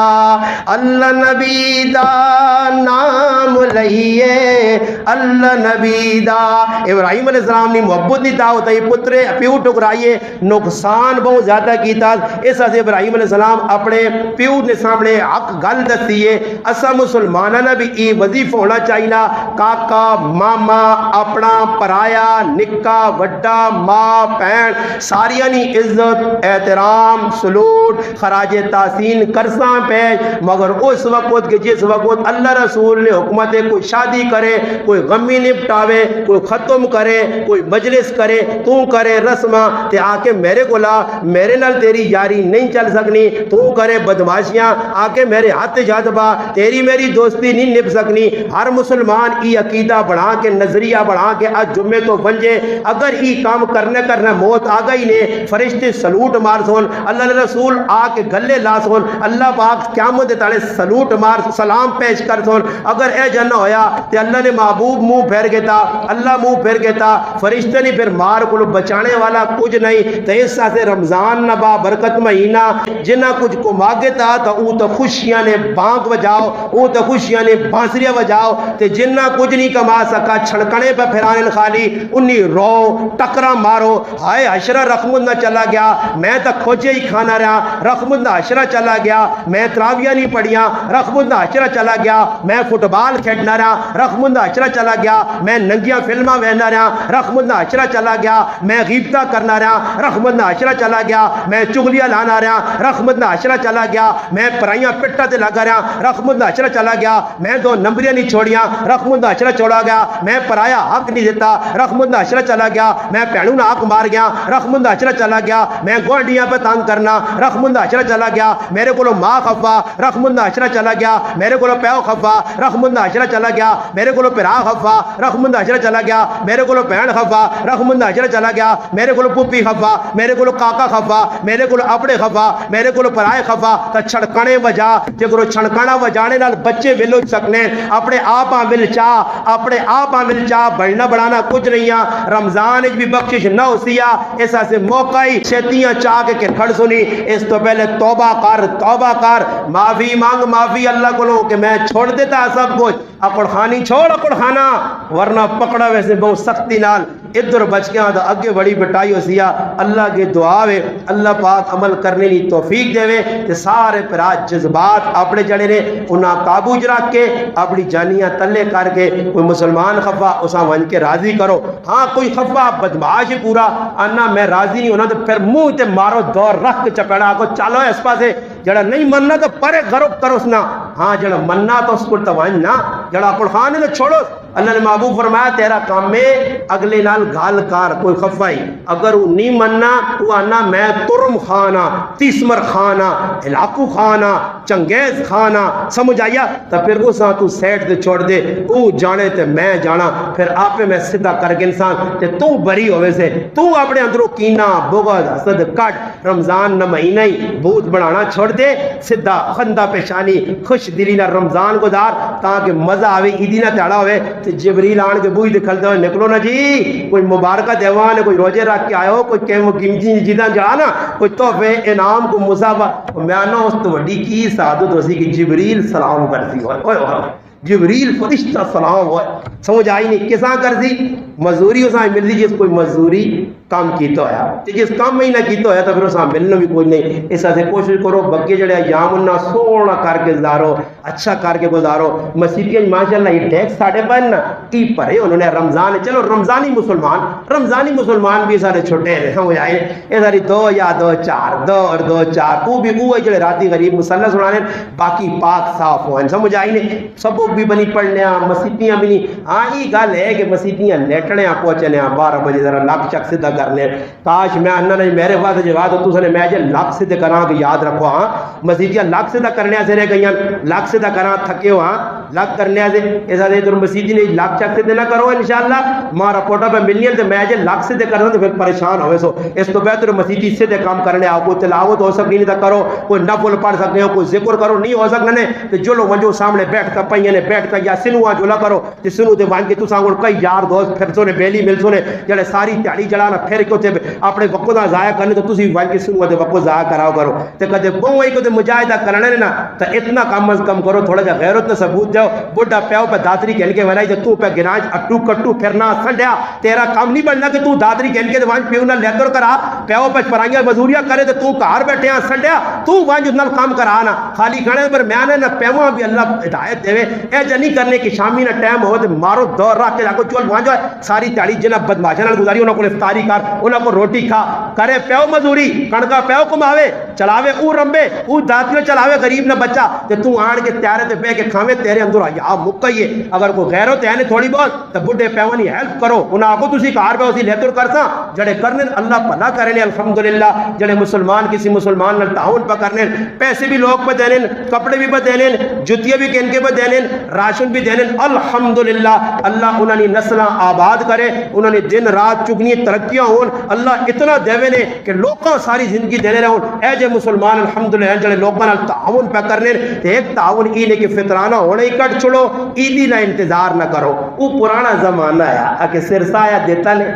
اللہ نبی دا نام لئیے اللہ نبی دا ابراہیم علیہ السلام نے محبت دی دعوت ہے پترے پیو ٹکرائیے نقصان بہت زیادہ کیتا اس سے ابراہیم علیہ السلام اپنے پیو نے سامنے حق گل دسیے اسا مسلمانہ نے بھی یہ وظیفہ ہونا چاہیے کاکا ماما اپنا پرایا نکا وڈا ماں بہن ساریاں نی عزت احترام سلوٹ خراج تحسین کرساں پہ مگر اس وقت کہ جس وقت اللہ رسول نے حکمت کوئی شادی کرے کوئی غمی نپٹاوے کوئی ختم کرے کوئی مجلس کرے تو کرے رسمہ تے آکے میرے گلا میرے نال تیری یاری نہیں چل سکنی تو کرے بدماشیاں آکے میرے ہاتھ جذبہ تیری میری دوستی نہیں نپ سکنی ہر مسلمان ای عقیدہ بڑھا کے نظریہ بڑھا کے آج جمعے تو بنجے اگر ای کام کرنے موت آ گئی نے فرشتے سلوٹ مار سون اللہ نے رسول آ کے گلے لا سون اللہ پاک قیامت دے تاڑے سلوٹ مار سلام پیش کر سون اگر اے جنہ ہویا تے اللہ نے محبوب منہ پھیر گیتا اللہ منہ پھیر گیتا فرشتے نہیں پھر مار کو بچانے والا کچھ نہیں تے اس سے رمضان نبا برکت مہینہ جنہ کچھ کو ماگتا تو او تو خوشیاں نے بانگ بجاؤ او تو خوشیاں نے بانسریاں بجاؤ تے جنہ کچھ نہیں کما سکا چھڑکنے پہ پھرانے خالی انہی رو ٹکرا مارو ہائے عشرہ رقمت نہ چلا گیا میں تو کھوجے ہی کھانا رہا رقمت نہ عشرہ چلا گیا میں تراویہ نہیں پڑھیاں رقمت نہ عشرہ چلا گیا میں فٹ بال کھیڈنا رہا رقمت نہ عشرہ چلا گیا میں ننگیاں فلماں وہنا رہا رقمت نہ عشرہ چلا گیا میں غیبتہ کرنا رہا رقمت نہ عشرہ چلا گیا میں چغلیاں لانا رہا رقمت نہ عشرہ چلا گیا میں پرائیاں پٹا تے لگا رہا رقمت نہ عشرہ چلا گیا میں دو نمبریاں نہیں چھوڑیاں رقمت نہ عشرہ چھوڑا گیا میں پرایا حق نہیں دیتا رقمت نہ عشرہ چلا گیا میں پہنوں نہ حق مار گیا رقمت نہ عشرہ چلا گیا میں گوڑیاں پہ تانگ کرنا رقمت نہ عشرہ چلا گیا میرے کو ماں خفا رقمت نہ عشرہ چلا گیا میرے کو پیو خفا رقمت نہ عشرہ چلا گیا میرے کو پرا خفا رقمت نہ عشرہ چلا گیا میرے کو بہن خفا رقمت نہ عشرہ چلا گیا میرے کو پھوپھی خفا میرے کو کاکا خفا میرے کو اپنے خفا میرے کو پرائے خفا تو چھڑکنے وجا جے چھڑکانا وجانے نال بچے ولو سکنے اپنے آپ ول چاہ اپنے آپ ول چاہ بڑھنا بڑھانا کچھ نہیں ہے رمضان بھی بخشش نہ ہو سیا ایسا سے موقع ہی چھتیاں چاہ کے کھڑ سنی اس تو پہلے توبہ کر معافی مانگ معافی اللہ کو لو کہ میں چھوڑ دیتا سب کچھ اکڑ خانی چھوڑ اکڑ خانا ورنہ پکڑا ویسے بہت سختی نال ادھر بچ گیا تو اگے بڑی بٹائی ہو سیا اللہ کے دعا وے اللہ پاک عمل کرنے لی توفیق دے وے کہ سارے پراج جذبات اپنے جڑے نے انہاں قابو چ رکھ کے اپنی جانیاں تلے کر کے کوئی مسلمان خفا اساں ون کے راضی کرو ہاں کوئی خفا بدمعاش پورا انا میں راضی نہیں ہونا تو پھر منہ تے مارو دور رکھ کے چپیڑا کو چالو اس پاسے جڑا نہیں مننا تو پرے غرب کرو اس نا ہاں جڑا مننا تو اس کو توان نا جڑا قرآن نے چھوڑو اللہ نے محبوب فرمایا تیرا کام میں اگلے نال گال کار کوئی خفائی اگر وہ نہیں مننا تو آنا میں ترم خانہ تیسمر خانہ علاقو خانہ چنگیز خانہ سمجھ آیا تو پھر اس تو سیٹ دے چھوڑ دے او جانے تے میں جانا پھر آپ میں سدھا کر کے انسان تے تو بری ہوئے سے تو اپنے اندروں کینہ بغض حسد کٹ رمضان نہ مہینہ ہی بھوت بڑھانا چھوڑ دے سدھا خندہ پیشانی خوش دلی نہ رمضان گزار تاکہ مزہ آوے عیدی نہ تیڑا ہوئے تو جبریل آن کے بوئی دکھلتے ہوئے نکلو نا جی کوئی مبارکہ دیوان ہے کوئی روزے رکھ کے آئے ہو کوئی قیمتی چیزاں جانا کوئی تحفے انعام کو مصابہ میں آنا اس تو وڈی کی سعادت ہوسی کہ جبریل سلام کرتی ہوئے جبریل فرشتہ سلام ہوئے سمجھ آئی نہیں کساں کر دی مزوری اساں مل دی جس کوئی مزوری کام کیتا ہویا جس کام میں ہی نہ کیتا ہویا تو پھر اساں ملنا بھی کوئی نہیں اس سے کوشش کرو بگے جڑے ایام انہاں سونا کر کے گزارو اچھا کر کے گزارو مسیحیاں ماشاءاللہ یہ ٹیکس ساڑھے پن کی پرے انہوں نے رمضان چلو رمضانی مسلمان بھی سارے چھوٹے ہیں سمجھ آئے یہ ساری دو یا دو چار وہ بھی وہ جڑے راتی غریب مسلح سنانے باقی پاک صاف ہوئے سمجھ آئی نہیں سب بھی بنی پڑھنے مسیحیاں بھی نہیں ہاں یہ گل ہے کہ مسیحیاں لیٹنے پہنچنے 12 بجے ذرا لاکھ چک سدھا کرنے کاش میں انہوں نے میرے پاس جواب تو نے میں لاکھ سدھے کراں کہ یاد رکھو ہاں مسیحیاں لاکھ سدھا کرنے سے رہ گئی لاکھ سدھا کراں تھکے ہو ہاں لاکھ کرنے سے ایسا دے تو مسیحی نے لاکھ چک سدھے نہ کرو انشاءاللہ ماں رپورٹا پہ ملنی ہے تو میں لاکھ سدھے کرنا تو پھر پریشان ہوئے سو اس تو بہتر مسیحی سدھے کام کرنے آؤ کوئی تلاوت ہو سکتی نہیں تو کرو کوئی نفل پڑھ سکتے ہو کوئی ذکر کرو نہیں ہو سکنے تو جو لوگ جو سامنے بیٹھ کر پہیے نے بیٹھ کر یا سنوا جولا کرو تے سنو تے وان کے تو سانگل کئی یار دوست پھر سونے بیلی مل سونے جڑے ساری تیاری جڑانا پھر کیوں تے اپنے وقت دا ضائع کرنے تو تسی وان کے سنوا تے وقت ضائع کراؤ کرو تے کدے بوئی کو تے مجاہدہ کرنے نا تو اتنا کم از کم کرو تھوڑا جا غیرت نہ ثبوت جاؤ بڈھا پیو پہ دادری کہن کے ولائی تے تو پہ گناج اٹو کٹو پھرنا سنڈیا تیرا کام نہیں بننا کہ تو دادری کہن کے وان پیو نہ لیکر کرا پیو پہ پرائیاں مزوریاں کرے تے تو گھر بیٹھے ہاں سنڈیا تو وان جو نال کام کرانا خالی کھڑے پر میں نہ پیواں بھی اللہ ہدایت دے اے جنی کرنے کی شامی نہ ٹائم ہو تے مارو دور رکھ کے کو چول وان جو ساری تیاری جناب بدماشاں نال گزاری انہاں کو افطاری کر انہاں کو روٹی کھا کرے پیو مزوری کڑکا پیو کماوے چلاوے او رمبے او دات میں چلاوے غریب نہ بچہ تے تو آن کے تیارے تے پہ کے کھاوے تیرے اندر یا مکئیے اگر کوئی غیرت ہے نے تھوڑی بہت تے بڈھے پیوانی ہیلپ کرو انہاں کو تسی کار پہ اسی لیتر کرساں جڑے کرنے اللہ بھلا کرنے الحمدللہ جڑے مسلمان کسی مسلمان نال تعاون پہ کرنے پیسے بھی لوگ پہ دینے کپڑے بھی پہ دینے جوتیاں بھی کن کے پہ دینے راشن بھی دینے الحمدللہ اللہ انہوں نے نسلہ آباد کرے انہوں نے دن رات چگنی ترقیاں خوشیاں ہون اللہ اتنا دیوے نے کہ لوگوں ساری زندگی دینے رہے ہون اے جے مسلمان الحمدللہ جڑے لوگوں نال تعاون پہ کرنے تے ایک تعاون ای نے کہ فطرانہ ہونے ہی کٹ چھڑو عیدی نہ انتظار نہ کرو وہ پرانا زمانہ ہے کہ سرسایہ دیتا لے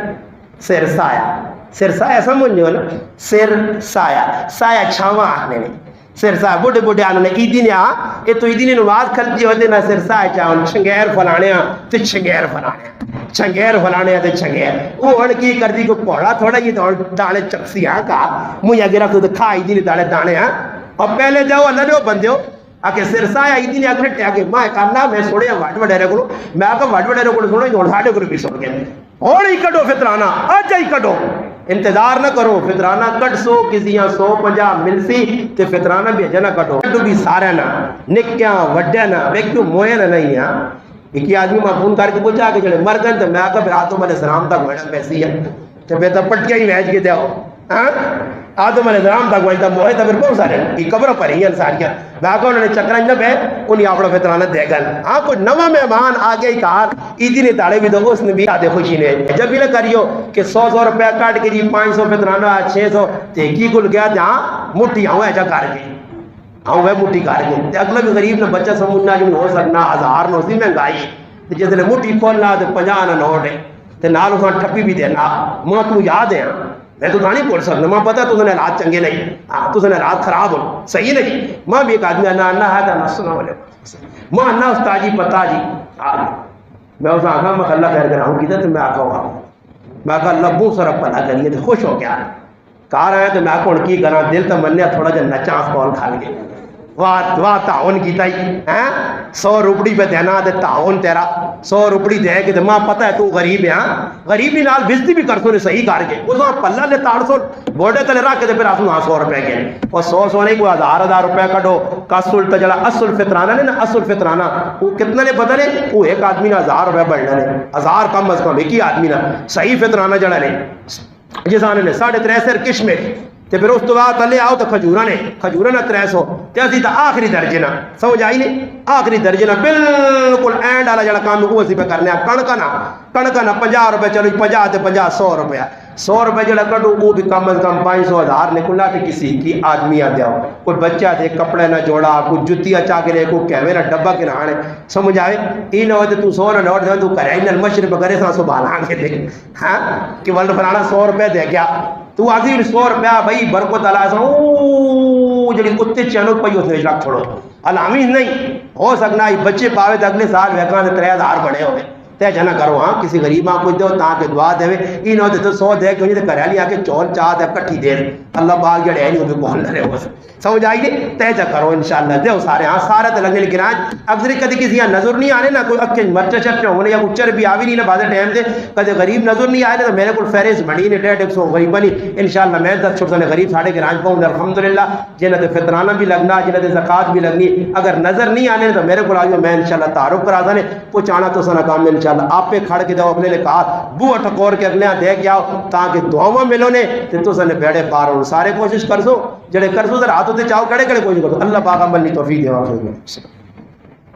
سرسایہ سمجھنے ہو نا سایہ چھاواں آنے نہیں سرسایہ بڑے بڑے آنے عیدی نے یہ تو عیدی نے نماز کھلتی ہوتے نا سرسایہ چاہوں چھنگیر فلانے تے چھنگیر فلانے تے چھنگیر وہ ہن کی کر دی کو پوڑا تھوڑا یہ تو دانے چکسی کا مجھے اگر رکھ تو کھا عیدی نے دانے اور پہلے جاؤ اللہ نے بندے ہو آکے سرسایہ عیدی نے اگلٹے آگے میں کہنا میں سوڑے واٹ وڈیرے کو میں آکا واٹ وڈیرے کو سوڑے جو ساڑے کو بھی سوڑ گئے اور ہی کٹو فطرانہ آج ہی کٹو انتظار نہ کرو فطرانہ کٹ سو کسیاں 150 ملسی تے فطرانہ بھی اجا نہ کٹو کٹو بھی سارے نہ نکیاں وڈے نہ بیکیوں موئے نہ نہیں ہیں ایک آدمی میں فون کر کے پوچھا کہ جڑے مر گئے تو میں آکا پھر آتم علیہ السلام تک میڈم پیسی ہے تو بے تو پٹکیا ہی ویج کے دیو آدم علیہ السلام تک وجہ موئے تو پھر بہت سارے یہ قبر پر ہی انسانیاں میں آکا انہوں نے چکران نہ بے انہیں اپنا فطرانہ دے گل ہاں کوئی نوہ مہمان آگے ہی کہا عیدی نے تاڑے بھی دو اس نے بھی آدھے خوشی نے جب بھی نہ کریو کہ 100 روپیہ کاٹ کے جی 500 فطرانہ 600 تیکی گل گیا جہاں مٹھی آؤں ایچا کار گئی آؤں وہ مٹھی کار گئی اگلا بھی غریب نہ بچہ سمجھنا جو ہو سکنا 1000 نو سی مہنگائی جس نے مٹھی کھولنا تو 50 نہ نوٹ ہے تو نال اس نے ٹھپی بھی دینا ماں تو یاد ہے میں تو نہیں بول سکتا ماں پتا تو نے رات چنگے نہیں تو نے رات خراب ہو صحیح نہیں ماں بھی ایک آدمی انا ہے تو سنا والے ماں انا استاد جی پتا جی میں اس آخا میں اللہ خیر کر رہا ہوں کدھر تو میں آخا ہوا میں آخا اللہ بہت سارا پلا کریے تو خوش ہو گیا کہا رہے ہیں تو میں آخا ان کی کرا دل تو منیا تھوڑا جا نچا فول کھا گئے واہ تعاون کی تائی 100 روپڑی پہ دینا دے تعاون تیرا 100 روپڑی دے کہ ماں پتہ ہے تو غریب ہے غریب ہی نال بزتی بھی کر سو نے صحیح کر کے اس وہاں پلہ لے تاڑ سو بوڑے تلے رکھ دے پھر آپ 100 روپے کے اور 100 نہیں کوئی 1000 روپے کٹو کسل تجلا اصل فطرانہ نے نا اصل فطرانہ وہ کتنا نے پتہ نہیں وہ ایک آدمی نے 1000 روپے بڑھنا نے 1000 کم از کم ایک ہی آدمی نے صحیح فطرانہ جڑا نے جسانے نے 3.5 کشمیر تے پھر اس تو بعد تلے آؤ تو کھجورہ نے 300 تے اسی تا آخری درجے نہ سمجھ آئی نہیں آخری درجے نہ بالکل اینڈ والا جڑا کام وہ اسی پہ کرنے کڑکا نہ 50 روپے چلو 50 تے 50 100 روپے 100 روپے جڑا کٹو وہ بھی کم از کم 500 1000 نکلنا تے کسی کی آدمی آ دیاؤ کوئی بچہ تھے کپڑے نہ جوڑا کوئی جتیاں چاہ کے لے کوئی کیمے نہ ڈبا کے نہ آنے سمجھ آئے یہ نہ ہوتے تو 100 نہ نوٹ دے تو کرے نہ المشرق کرے سا سبحان کے دے ہاں کہ ولد فلانا 100 روپے دے گیا تو عظیم 100 روپیہ بھائی برکت اللہ سے جڑی کتے چینوں پہ اس نے رکھ چھوڑو الامین نہیں ہو سکنا یہ بچے پاوے تو اگلے سال ویکاں سے 3000 بڑے ہوئے تے جنا کرو ہاں کسی غریب کو دو تاکہ دعا دے یہ نہ ہوتے تو 100 دے کے انہیں گھریالی آ کے چول چاہ دے کٹھی دے اللہ پاک جڑے ہیں نہیں بول رہے ہو سمجھ آئی نہیں تے جا کرو انشاءاللہ دیو سارے ہاں سارے تے لگنے لیکن آج اکثر کدی کسی نظر نہیں آنے نہ کوئی اکھیں مرچے شرچے ہونے یا اچر بھی آوی نہیں نہ بعد ٹائم دے کدی غریب نظر نہیں آئے تو میرے کو فہرست بڑی نے 150 غریب بنی انشاءاللہ میں 10 چھوٹے غریب ساڑھے کے راج پاؤں الحمدللہ جنت فطرانہ بھی لگنا جنت زکات بھی لگنی اگر نظر نہیں آنے تو میرے کو آجو میں انشاءاللہ تعارف کرا دانے پہنچانا تو سنا کام میں انشاءاللہ آپ پہ کھڑ کے دو اپنے لئے کہا بو ٹکور کے اگلے دے کے آؤ تاکہ دعاوں ملو نے تو سنے بیڑے پار ہوں سارے کوشش کر سو جڑے کر سو ذرا ہاتھوں تے چاہو کڑے کڑے کوشش کر سو اللہ پاک عمل نہیں توفیق دے